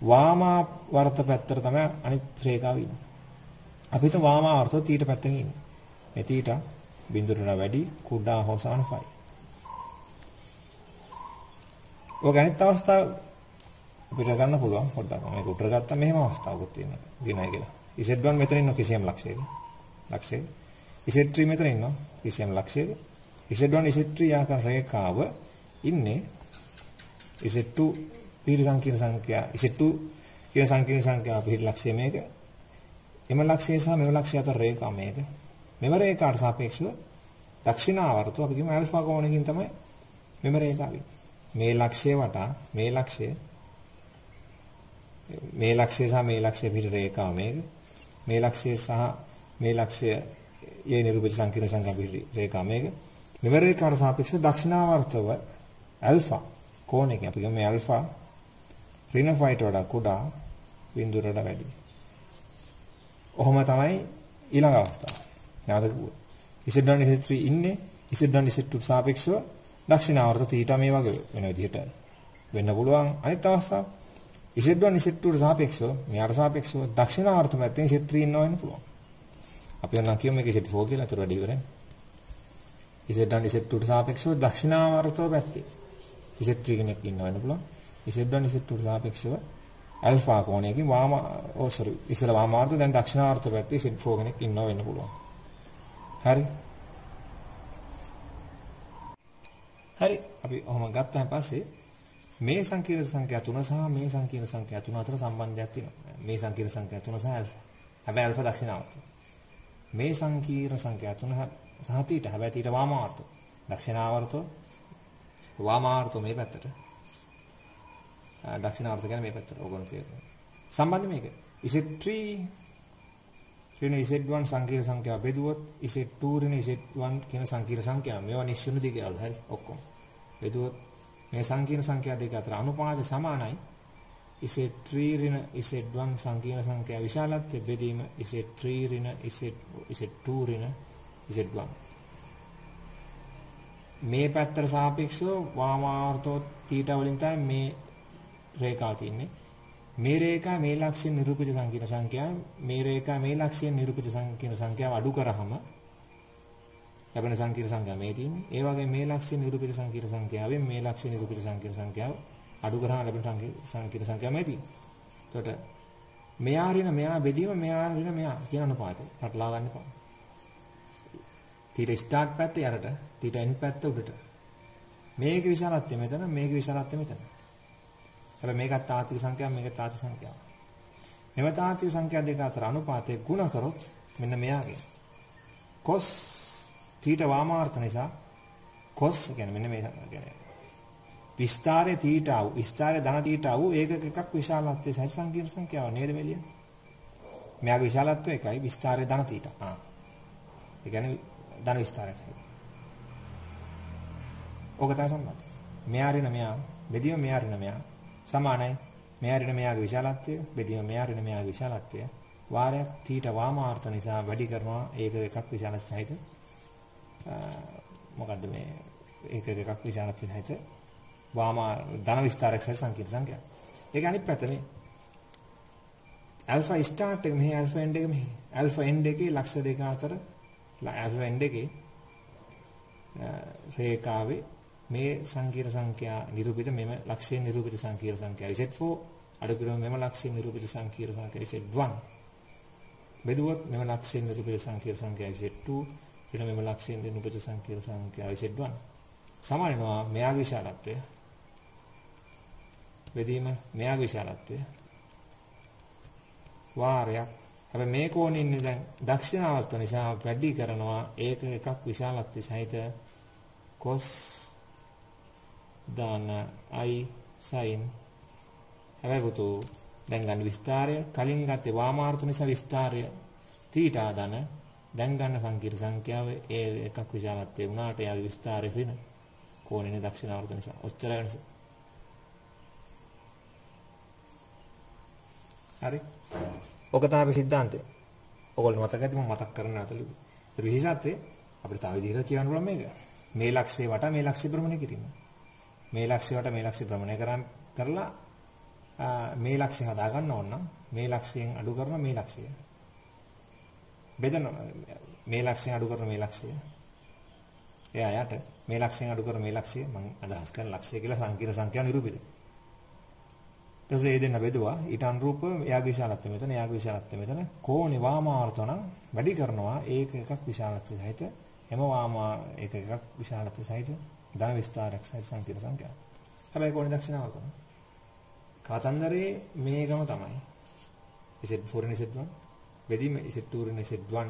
වාමාවර්ත පැත්තට තමයි අනිත් රේඛාව ඉන්නේ. අපි හිතමු වාමාවර්තව තීට පැත්තකින් ඉන්නේ. මේ තීට බිඳුරට වැඩි කුඩා හොසාන ෆයි. ඔය අනිත් අවස්ථාව අපිට ගන්න පුළුවන් පොඩ්ඩක් මේක උඩට ගත්තා මෙහෙම අවස්ථාවකුත් තියෙනවා. දිනයි කියලා. Z1 මෙතන ඉන්න කිසියම් ලක්ෂයක. Z3 මෙතන ඉන්නවා කිසියම් ලක්ෂයක. Z1 Z3 ආකාර රේඛාව ඉන්නේ Z2 පිහිටි සංකීර්ණ සංඛ්‍යා Z2 කියන සංකීර්ණ සංඛ්‍යාව පිහිටි ලක්ෂය මේක. එම ලක්ෂය සහ මෙම ලක්ෂය අතර රේඛා මේක. මෙම රේඛාට සාපේක්ෂව දක්ෂිනාවර්තව අපි කියමු ඇල්ෆා කෝණකින් තමයි මෙම රේඛාව ඉන්නේ. මේ ලක්ෂය වටා මේ ලක්ෂය සහ මේ ලක්ෂය පිට රේඛාව මේක. මේ ලක්ෂය සහ මේ ලක්ෂය යේ නිරූපිත සංකීර්ණ සංඛ්‍යා පිට රේඛාව මේක. මෙම රේඛාවට සාපේක්ෂව දක්ෂිනාවර්තව ඇල්ෆා කෝණයකින් අපි කියමු මේ ඇල්ෆා ඍණ ෆයිට වඩා කුඩා බිඳුරට වැඩි. ඔහොම තමයි ඊළඟ අවස්ථාව. නැවත Z1 Z3 ඉන්නේ Z1 Z2 සාපේක්ෂව දක්ෂිනාවර්ත තීටා මේ වගේ වෙන විදිහට වෙන්න පුළුවන්. අනිත් අවස්ථාව Z1 Z2 සාපේක්ෂව මෙයාට සාපේක්ෂව දක්ෂිනාවර්ත පැත්තෙන් Z3 ඉන්නවා වෙන්න පුළුවන්. අපි නම් කියමු මේක Z4 කියලා. අතට වැඩි ඉවරයි. Z1 Z2 සාපේක්ෂව දක්ෂිනාවර්තව පැත්තේ Z3 කෙනෙක් ඉන්නවා වෙන්න පුළුවන්. Z1 Z2 සාපේක්ෂව ඇල්ෆා කෝණයකින් ඉස්සර වාමාර්ථ දැන් දක්ෂිනාවර්ත පැත්තේ Z4 කෙනෙක් ඉන්නවා වෙන්න පුළුවන්. හරි. අපි ඔහොම ගත්තාන් පස්සේ මේ සංකීර්ණ සංඛ්‍යා 3 සහ මේ සංකීර්ණ සංඛ්‍යා 3 අතර සම්බන්ධයක් තියෙනවා. මේ සංකීර්ණ සංඛ්‍යා 3 සහ ඇල්ෆා. හැබැයි ඇල්ෆා දක්ෂිනාවර්ත. මේ සංකීර්ණ සංඛ්‍යා 3 සහ තීටා හැබැයි තීටා වාමාර්ථ. දක්ෂිනාවර්ත වාමාර්ථ මේ පැත්තට. දක්ෂිනාවර්ත කියන්නේ මේ පැත්තට. ඕගොල්ලෝ තේරෙනවා. සම්බන්ධය මේක. Z3 ඍණ Z1 සංකීර්ණ සංඛ්‍යාව බෙදුවොත් Z2 ඍණ Z1 කියන සංකීර්ණ සංඛ්‍යාව මේවා නිශ්චුණු දෙකවල හරි ඔක්කොම බෙදුවොත් මේ සංකීර්ණ සංඛ්‍යා දෙක අතර අනුපාත සමානයි Z3 ඍණ Z1 සංකීර්ණ සංඛ්‍යාව විශාලත්වය බෙදීම Z3 ඍණ Z2 ඍණ Z1 මේ පැත්තට සාපේක්ෂව වාමාර්ථෝ තීටා වලින් තමයි මේ රේඛාව තියෙන්නේ. මේ රේඛා මේ ලක්ෂයෙන් නිරූපිත සංකීර්ණ සංඛ්‍යාව මේ රේඛා මේ ලක්ෂයෙන් නිරූපිත සංකීර්ණ සංඛ්‍යාව අඩු කරාම ලැබෙන සංකීර්ණ සංඛ්‍යාව මේ තියෙන්නේ. ඒ වගේ මේ ලක්ෂයෙන් නිරූපිත සංකීර්ණ සංඛ්‍යාවෙන් මේ ලක්ෂයෙන් නිරූපිත සංකීර්ණ සංඛ්‍යාව අඩු කරාම ලැබෙන සංකීර්ණ සංඛ්‍යාව මේ තියෙන්නේ. එතකොට මෙයා ඍණ මෙයා බෙදීම මෙයා ඍණ මෙයා කියන අනුපාතය රටලා ගන්න පුළුවන්. තීටා ස්ටාර්ට් පැත්ත යටට තීටා එන්ඩ් පැත්ත උඩට. මේකේ විශාලත්වය මෙතන මේකේ විශාලත්වය මෙතන. හැබැයි මේකත් තාත්වික සංඛ්‍යාවක් මේක තාත්වික සංඛ්‍යාවක්. මෙව තාත්වික සංඛ්‍යා දෙක අතර අනුපාතය ගුණ කරොත් මෙන්න මෙයාගේ cos තීටා වාමාර්ථ නිසා cos කියන්නේ මෙන්න මේ කියන්නේ විස්තරයේ තීටා වූ විස්තරයේ ධන තීටා වූ ඒකක එකක් විශාලත්වයේ සහජ සංකීර්ණ සංඛ්‍යාව නේද මෙලිය? මෙයාගේ විශාලත්වය එකයි විස්තරයේ ධන තීටා. ඒ කියන්නේ ධන විස්තරයක්. ඕක තමයි සම්බන්ධය. මෙයා රින මෙයා බෙදීම මෙයා රින මෙයා සමානයි. මෙයා රින මෙයාගේ විශාලත්වය බෙදීම මෙයා රින මෙයාගේ විශාලත්වය වාරයක් තීටා වාමාර්ථ නිසා වැඩි කරනවා ඒකක එකක් විශාල සහිත මොකද්ද මේ ඒකක එකක් විශාලත්වය සහිත වාමා ධන විස්තරයක් සහිත සංකීර්ණ සංඛ්‍යාව. ඒක අනිත් පැත්ත මේ alpha start එක මෙහි alpha end එක මෙහි alpha end එකේ ලක්ෂ දෙක අතර alpha end එකේ රේඛාවේ මේ සංකීර්ණ සංඛ්‍යා නිරූපිත මෙම ලක්ෂයෙන් නිරූපිත සංකීර්ණ සංඛ්‍යා Z4 අඩු කරන මෙම ලක්ෂයෙන් නිරූපිත සංකීර්ණ සංඛ්‍යා Z1 බෙදුවොත් මෙම ලක්ෂයෙන් නිරූපිත සංකීර්ණ සංඛ්‍යා Z2 ඊට මෙම ලක්ෂයෙන් නිරූපිත සංකීර්ණ සංඛ්‍යා Z1 සමාන වෙනවා මෙයාගේ විශාලත්වය බෙදීම මෙයාගේ විශාලත්වය වාරයක්. හැබැයි මේ කෝණේ ඉන්නේ දැන් දක්ෂිනාවර්ත නිසා වැඩි කරනවා ඒක එකක් විශාලත්වය සහිත cos දාන i sin හැබැයි පුතු දැන් ගන්න විස්තරය කලින් ගත්තේ වාමාර්ථ නිසා විස්තරය තීටා දාන දැන් ගන්න සංකීර්ණ සංඛ්‍යාව ඒ එකක් විශාලත්වය වුණාට යාගේ විස්තරය වෙන කෝණේ දක්ෂිනාවර්ත නිසා ඔච්චර වෙනස. හරි. ඔක තමයි සිද්ධාන්තය. ඔයගොල්ලෝ මතක ඇති මම මතක් කරන්න අතලු. ඒ විශේෂත්වය අපිට තව විදිහට කියන්න පුළුවන් මේක. මේ ලක්ෂ්‍යය වටා මේ ලක්ෂ්‍ය භ්‍රමණය කිරීම. මේ ලක්ෂ්‍ය වටා මේ ලක්ෂ්‍ය භ්‍රමණය කරලා මේ ලක්ෂ්‍ය හදා ගන්න ඕන නම් මේ ලක්ෂයෙන් අඩු කරන මේ ලක්ෂය. බෙදන මේ ලක්ෂයෙන් අඩු කරන මේ ලක්ෂය. එයා යට මේ ලක්ෂයෙන් අඩු කරන මේ ලක්ෂය මම අදහස් කරන ලක්ෂය කියලා සංකීර්ණ සංඛ්‍යා නිරූපිතයි. ඊට පස්සේ දෙන්න බෙදුවා ඊට අනුරූපව එයාගේ විශාලත්වය මෙතන එයාගේ විශාලත්වය මෙතන කෝණේ වාමාර්ථ නම් වැඩි කරනවා ඒක එකක් විශාලත්වය සහිත එම වාමා ඒක එකක් විශාලත්වය සහිත ධන විස්තරයක් සහිත සංකීර්ණ සංඛ්‍යාව. හැබැයි කෝණේ දක්ෂිනාවර්ත කතන්දරේ මේකම තමයි. Z4 නේ Z1 බෙදීම Z2 නේ Z1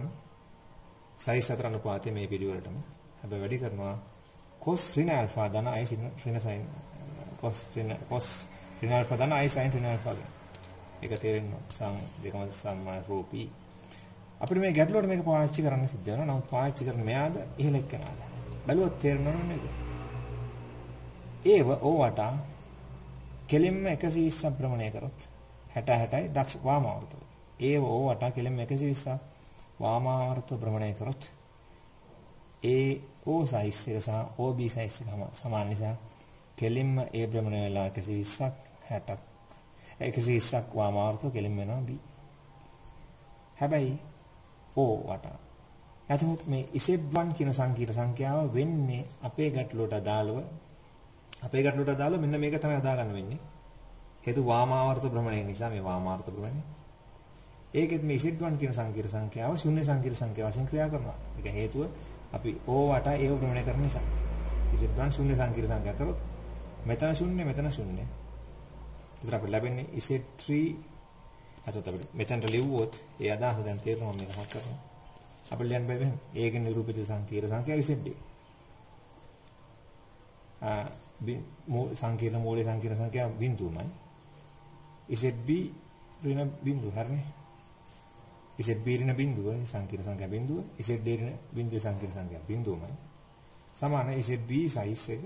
size අතර අනුපාතය මේ පිළිවෙලටම. හැබැයි වැඩි කරනවා cos ඍණ alpha ධන i ඍණ sin cos ඍණ alpha ධන i sin ඍණ alpha. ඒක තේරෙන්න දෙකම සම්මා රූපී. අපිට මේ ගැටලුවට මේක පාවිච්චි කරන්න සිද්ධ වෙනවා. නමුත් පාවිච්චි කරන මෙයාද ඉහළ එක්කනවාද? බලුවොත් තේරෙනවනේ මේක. ඒව ඕවට කෙලින්ම 120ක් භ්‍රමණය කරොත් 60යි දක්ෂ වාමාවර්ත. ඒව ඕවට කෙලින්ම 120ක් වාමාවර්ත භ්‍රමණය කරොත් ඒ O size එක සහ OB size එක සමාන නිසා කෙලින්ම ඒ භ්‍රමණය වෙලා 120ක් 60ක් 120ක් වාමාවර්ත කෙලින්ම වෙනවා B. හැබැයි O වට. එතකොට මේ Z1 කියන සංකීර්ණ සංඛ්‍යාව වෙන්නේ අපේ ගැටලුවට අදාළව මෙන්න මේක තමයි අදා ගන්න වෙන්නේ. හේතු වාමාවර්ත භ්‍රමණය නිසා මේ වාමාවර්ත භ්‍රමණය. ඒකෙත් මේ Z1 කියන සංකීර්ණ සංඛ්‍යාව ශුන්‍ය සංකීර්ණ සංඛ්‍යාව වශයෙන් ක්‍රියා කරනවා. ඒක හේතුව අපි O වට ඒව භ්‍රමණය කරන නිසා. Z1 ශුන්‍ය සංකීර්ණ සංඛ්‍යාව කරොත් මෙතන ශුන්‍ය මෙතන ශුන්‍ය. ඒතර අපිට ලැබෙන්නේ Z3 අතට අපිට මෙතනට ලිව්වොත් ඒ අදහස දැන් තේරෙනවා මේක හක් කරනවා. අපිට ලියන්න බෑ මෙහෙම. ඒකේ නිරූපිත සංකීර්ණ සංඛ්‍යාව ZD. සංකීර්ණ මූලයේ සංකීර්ණ සංඛ්‍යාව බිඳුවමයි. ZB ඍණ බිඳුව හරිනේ. ZB ඍණ බිඳුව සංකීර්ණ සංඛ්‍යා බිඳුව. ZD ඍණ බිඳුව සංකීර්ණ සංඛ්‍යා බිඳුවමයි. සමාන ZB size එක.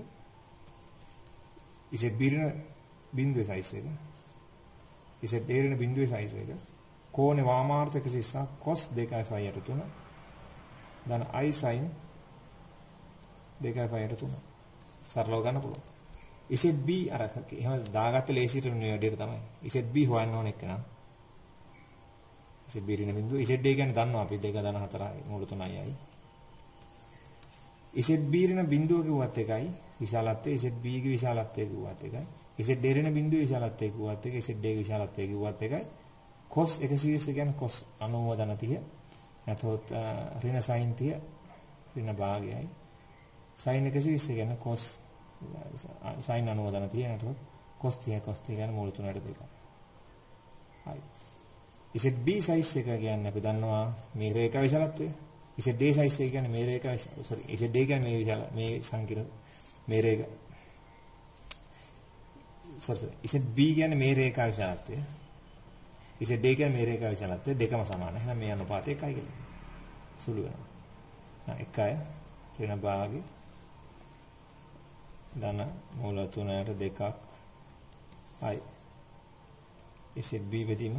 ZB ඍණ බිඳුවේ size එක. ZD ඍණ බිඳුවේ size එක. කෝණේ වාමාර්ථ 120 cos 2.5/3 ධන i sin 2.5/3 සරලව ගන්න පුළුවන්. ZB අර එහෙම දාගත්ත ලේසියට නෙවෙයි වැඩේට තමයි. ZB හොයන්න ඕන එක නා. ZB ඍණ බිඳුව ZD කියන්නේ දන්නවා අපි 2.4යි මූල 3යි. ZB ඍණ බිඳුව කිව්වත් එකයි විශාලත්වය ZB ගේ විශාලත්වය කිව්වත් එකයි. ZD ඍණ බිඳුවේ විශාලත්වය කිව්වත් එකයි ZD ගේ විශාලත්වය කිව්වත් එකයි. cos 120 කියන්නේ cos 90 ධන 30. නැතොත් ඍණ sin 30 ඍණ භාගයයි. sin 120 කියන්නේ cos sin 90 දන තියෙනවා. cos 30 කියන්නේ මූල 3ට 2යි. හරි. ඉසෙට් B size එක කියන්නේ අපි දන්නවා මේ රේඛා විශාලත්වය. ඉසෙට් D size එක කියන්නේ මේ රේඛා sorry ඉසෙට් D කියන්නේ මේ විශාල මේ සංකීර්ණ මේ රේඛා sorry ඉසෙට් B කියන්නේ මේ රේඛා විශාලත්වය. ඉසෙට් D කියන්නේ මේ රේඛා විශාලත්වය දෙකම සමානයි. එහෙනම් මේ අනුපාතය 1යි කියලා. සුළු වෙනවා. 1යි ඍණ භාගය ධන මූල 3ට 2ක් i ඉසෙට් B බෙදීම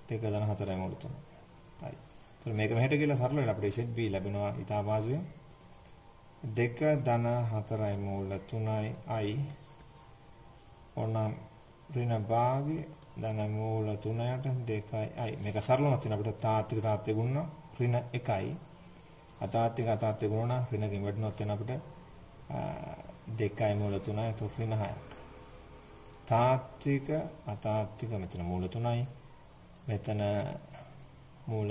2 ධන 4යි මූල 3යි. ඒතර මේක මෙහෙට ගිහලා සරල වෙලා අපිට ඉසෙට් B ලැබෙනවා ඊටා පහසුවෙන් 2 ධන 4යි මූල 3යි i ඕනම් ඍණ භාගය ධන මූල 3ට 2යි i මේක සරලවත් වෙන අපිට තාත්වික ගුණන ඍණ 1යි අතාත්වික ගුණන ඍණකින් වැඩිනොත් වෙන අපිට 2යි මූල 3යි එතකොට ඍණ 6ක් තාත්වික අතාත්වික මෙතන මූල 3යි මෙතන මූල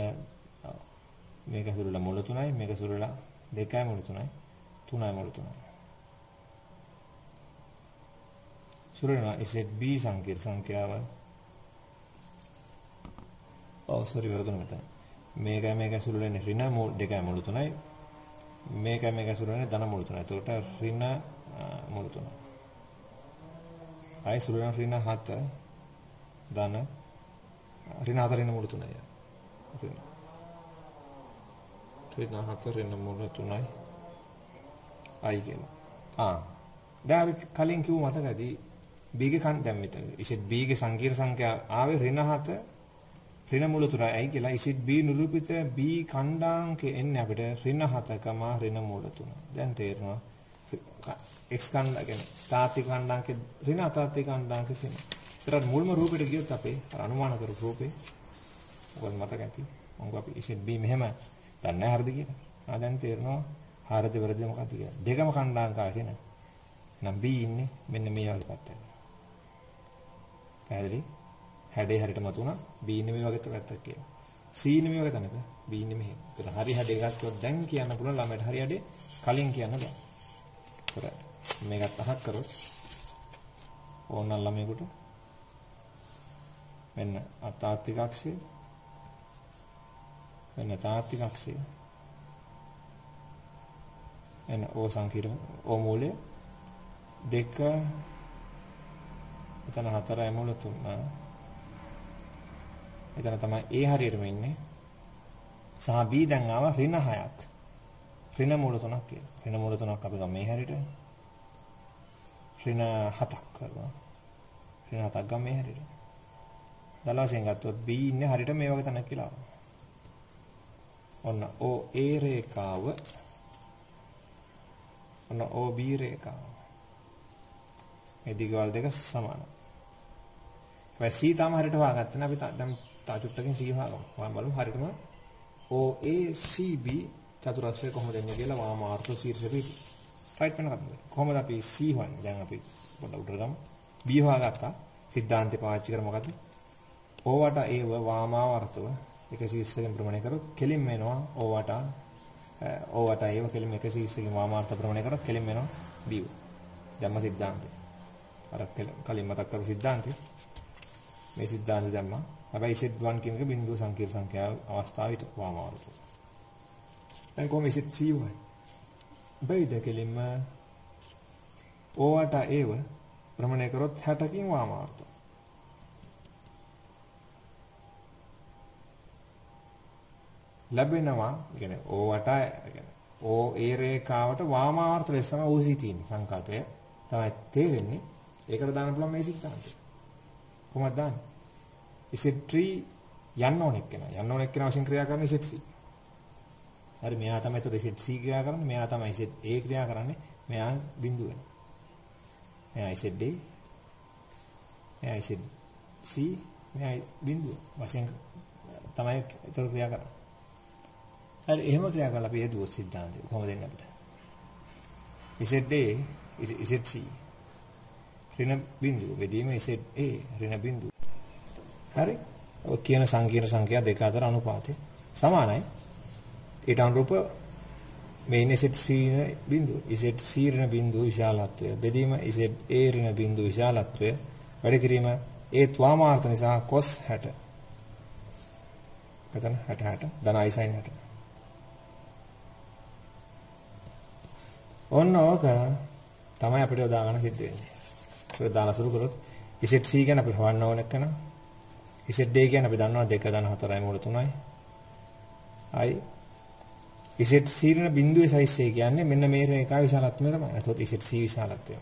මේක සුළුලා මූල 3යි මේක සුළුලා 2යි මූල 3යි 3යි මූල 3යි සුළුලා ඉසෙට් B සංකීර්ණ සංඛ්‍යාව sorry වරදුන මෙතන මේක සුළුලන්නේ ඍණ මූල 2යි මූල 3යි මේක සුළුලන්නේ ධන මූල 3යි එතකොට ඍණ මූල 3යි අය සුළුලන ඍණ 7 ධන ඍණ 4 ඍණ මූල 3යි ඍණ 4 ඍණ මූල 3යි i කියලා දැන් අපි කලින් කිව්ව මතකදී b ගේ දැන් මෙතන ඉසෙට් b ගේ සංකීර්ණ සංඛ්‍යා ආවේ ඍණ 7 ඍණ මූල 3යි කියලා ඉසෙට් b නිරූපිත b ඛණ්ඩාංකේ එන්නේ අපිට ඍණ 7කම ඍණ මූල 3 දැන් තේරෙනවා x ඛණ්ඩාංකේ තාත්වික ඛණ්ඩාංකේ ඍණ අතාත්වික ඛණ්ඩාංකේ තියෙනවා. ඒතරත් මුල්ම රූපෙට ගියොත් අපේ අනුමාන කරපු රූපේ මොකද මතක ඇති. මොකද අපි ඉසෙට් b මෙහෙම දන්නේ හරිද කියලා. දැන් තේරෙනවා හරිද වැරදිද මොකක්ද කියලා. දෙකම ඛණ්ඩාංක ආගෙන නම් b ඉන්නේ මෙන්න මේ වගේ පැත්තක. පැහැදිලි? හැඩේ හරියට මතුණා b ඉන්නේ මේ වගේ පැත්තක කියලා. c ඉන්නේ මේ වගේ තැනක b ඉන්නේ මෙහෙම. ඒතර හරි හැඩේ ගත්තොත් දැන් කියන්න පුළුවන් ළමයට හරි හැඩේ කලින් කියන්න බෑ. ඒතර මේකත් අහක් කරොත් ඕනනම් ළමයෙකුට මෙන්න අතාත්වික අක්ෂය මෙන්න තාත්වික අක්ෂය එන O සංකීර්ණ O මූලය 2 එතන 4යි මූල 3 එතන තමයි A හරියටම ඉන්නේ සහ B දැන් ආව ඍණ 6ක් ඍණ මූල 3ක් කියලා ඍණ මූල 3ක් අපි ගම මේ හැරියට ඍණ 7ක් කරනවා ඍණ 7ක් ගම මේ හැරියට දලවසෙන් ගත්තොත් B ඉන්නේ හරියට මේ වගේ තැනක කියලා ඔන්න O A රේඛාව ඔන්න OB රේඛාව. මේ දිගවල් දෙක සමානයි. ඒ C තාම හරියට හොයාගත්තා නේ අපි දැන් තා චුට්ටකින් C හොයාගමු. හොයන් බලමු හරියටම OACB චතුරස්‍රය කොහොමද එන්නේ කියලා වාමාර්ථ ශීර්ෂ පිටි. රයිට් වෙන කතාව. කොහොමද අපි C හොයන්නේ? දැන් අපි පොඩ්ඩක් උඩට ගමු. B හොයාගත්තා. සිද්ධාන්තේ පාවිච්චි කර මොකද? O වට ඒව වාමාවර්තව එක ශීර්ෂයෙන් ප්‍රමාණය කරොත් කෙලින්ම එනවා O වට O වට ඒව කෙලින්ම එක ශීර්ෂයෙන් වාමාර්ථ ප්‍රමාණය කරොත් කෙලින්ම එනවා B. ධම්ම සිද්ධාන්තේ. අර කලින් මතක් කරපු සිද්ධාන්තේ. මේ සිද්ධාන්තය දැම්මා. හැබැයි Z1 කියන එක බිඳුව සංකීර්ණ සංඛ්‍යාව අවස්ථාවට වාමාවර්තව. දැන් කොහොමද C වයි? බෙයිද කෙලින්ම O වට ඒව ප්‍රමාණය කරොත් 60කින් වාමාවර්තව. ලැබෙනවා කියන්නේ O වට කියන්නේ O A රේඛාවට වාමාවර්ත ලෙස තමයි OC තියෙන්නේ සංකල්පය තමයි තේරෙන්නේ. ඒකට දාන්න පුළුවන් මේ සිද්ධාන්තය. කොහොමද දාන්නේ? Z3 යන්න ඕන එක්කෙනා. යන්න ඕන එක්කෙනා වශයෙන් ක්‍රියා කරන Z3. හරි මෙයා තමයි ඒතර Z3 ක්‍රියා කරන්නේ. මෙයා තමයි ZA ක්‍රියා කරන්නේ. මෙයා බිඳුව වෙනවා. මෙයා ZA. මෙයා ZC. මෙයා බිඳුව. වශයෙන් තමයි ඒතර ක්‍රියා කරන්නේ. හරි එහෙම ක්‍රියා කරලා අපි හදුවොත් සිද්ධාන්තය කොහොමද දෙන්නේ අපිට? ZA ZC ඍණ බිඳුව බෙදීම ZA ඍණ බිඳුව. හරි ඔය කියන සංකීර්ණ සංඛ්‍යා දෙක අතර අනුපාතය සමානයි. ඊට අනුරූප මේ ඉන්නේ ZC බිඳුව. ZC ඍණ බිඳුව විශාලත්වය. බෙදීම ZA ඍණ බිඳුව විශාලත්වය. වැඩි කිරීම ඒ වාමාර්ථ නිසා cos 60. මෙතන 60 ධන i sin 60. ඔන්න ඕක තමයි අපිට යොදා ගන්න සිද්ධ වෙන්නේ. ඒක දාලා සුළු කරොත් ZC කියන අපිට හොයන්න ඕන එක න. ZA කියන්නේ අපි දන්නවා 2 ධන 4යි මූල 3යි. I ZC න බිඳුවේ සයිස් එක කියන්නේ මෙන්න මේ රේඛා විශාලත්වය තමයි. එතකොට ZC විශාලත්වය.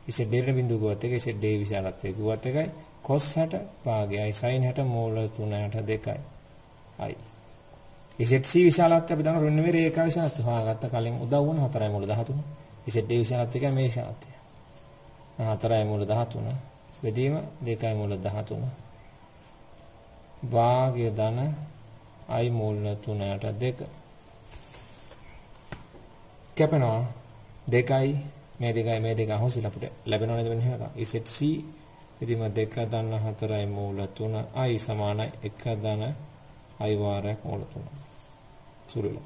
ZA න බිඳුව ගුවත් එක ZA විශාලත්වය ගුවත් එකයි cos 60 භාගයයි sin 60 මූල 3ට 2යි. ZC විශාලත්වය අපි දන්නවා රුණ මේ රේඛා විශාලත්වය හොයාගත්ත කලින් උදව් වුණ 4යි මූල 13. ZA විශාලත්වය කියන්නේ මේ විශාලත්වය. 4යි මූල 13 බෙදීම 2යි මූල 13 භාගය ධන i මූල 3ට 2 කැපෙනවා 2යි මේ 2යි අහෝසිල අපිට ලැබෙනව නේද මෙන්න එහෙම එකක් ZC බෙදීම 2 ධන 4යි මූල 3i සමානයි 1 ධන i වාරයක් මූල 3 සුළුල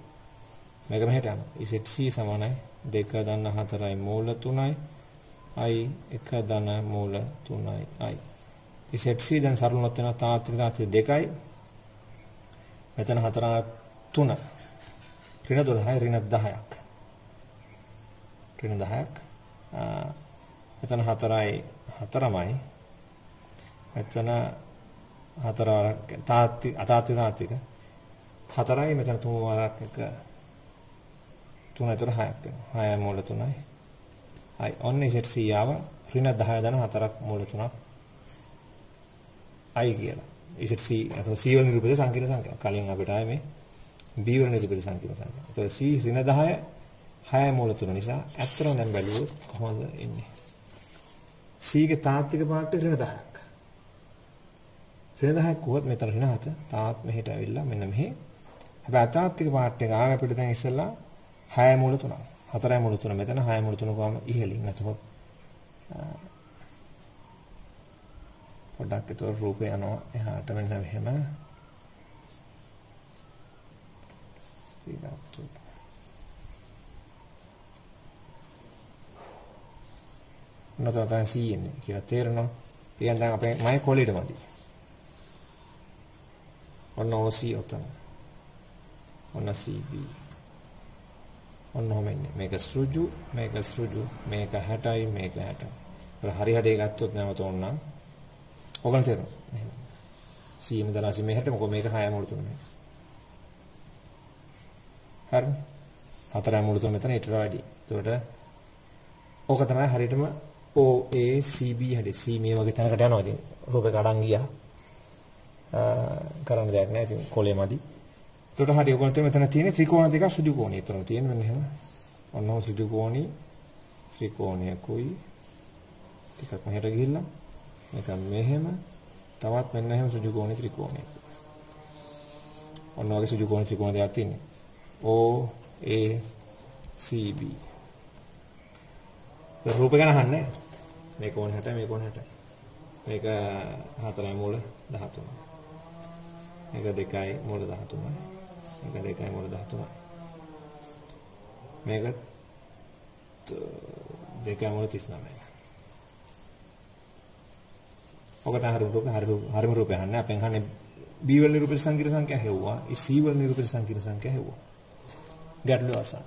මේක මෙහෙට යනවා ZC සමානයි 2 ධන 4යි මූල 3යි i 1 ධන මූල 3යි ZC දැන් සරලවත් වෙනවා තාත්වික 2යි මෙතන 4 3 ඍණ 12යි ඍණ 10ක් ඍණ 10ක් මෙතන 4යි 4මයි මෙතන 4 වරක් තාත්වික 4යි මෙතන 3 වරක් එක 3 4 6ක් වෙනවා 6යි මූල 3යි ඔන්න ZC ආව ඍණ 10 ධන 4ක් මූල 3ක් i කියලා. ZC අතෝ C වල නිරූපිත සංකීර්ණ සංඛ්‍යාව. කලින් අපිට ආයේ මේ B වල නිරූපිත සංකීර්ණ සංඛ්‍යාව. ඒතකොට C ඍණ 10 6 මූල 3 නිසා ඇත්තටම දැන් බැලුවොත් කොහොමද එන්නේ? C ගේ තාත්වික පාර්ට් එක ඍණ 10ක්. ඍණ 10ක් කොහොමද මෙතන ඍණ 7 තාත් මෙහෙට ඇවිල්ලා මෙන්න මෙහෙ. හැබැයි තාත්වික පාර්ට් එක ආවේ අපිට දැන් ඉස්සෙල්ලා 6 මූල 3. 4 මූල 3 මෙතන 6 මූල 3 කොහම ඉහළින් නැතොත් පොඩ්ඩක් ඒතර රූපේ යනවා එහාට මෙන්න මෙහෙම ඊළඟට නතර C එන්නේ කියලා තේරෙනවා. ඊයන් දැන් අපේ මයි කොලෙට මදි. ඔන්න OC ඔතන. ඔන්න CB. ඔන්න ඔහොමන්නේ. මේක සෘජු, මේක 60යි, මේක 60යි. ඒතර හරි හඩේ ගත්තොත් නැවත ඕන ඔගලන් තේරෙනවා. C ඉඳලා C මෙහෙට මොකද මේක 6 මූල 3 මේක. හරි. 4 මූල 3 මෙතන ඊට වැඩි. එතකොට ඕක තමයි හරියටම OACB හැටි. C මේ වගේ තැනකට යනවා. ඉතින් රූපේ කඩන් ගියා. කරන්න දෙයක් නැහැ. ඉතින් කොලේ මදි. එතකොට හරි ඔයගොල්ලෝ මෙතන තියෙන ත්‍රිකෝණ දෙක සුදු කෝණී. එතන තියෙන මෙන්න එහෙම. ඔන්න ඔය සුදු කෝණී ත්‍රිකෝණයකුයි ටිකක් මෙහෙට ගිහිල්ලා මේක මෙහෙම තවත් මෙන්න එහෙම සුදු කෝණී ත්‍රිකෝණයක්. ඔන්න ඔයගේ සුදු කෝණී ත්‍රිකෝණ දෙකක් තියෙන්නේ. OACB. රූප ගැන අහන්නේ. මේ කෝණ 60 මේ කෝණ 60. මේක 4යි මූල 13. මේක 2යි මූල 13යි. මේක 2යි මූල 13යි. මේක 2යි මූල 39යි. ඔක තමයි හරිම රූපය අහන්නේ. අපෙන් අහන්නේ B වල නිරූපිත සංකීර්ණ සංඛ්‍යා හෙව්වා. C වල නිරූපිත සංකීර්ණ සංඛ්‍යා හෙව්වා. ගැටලුව අසන්න.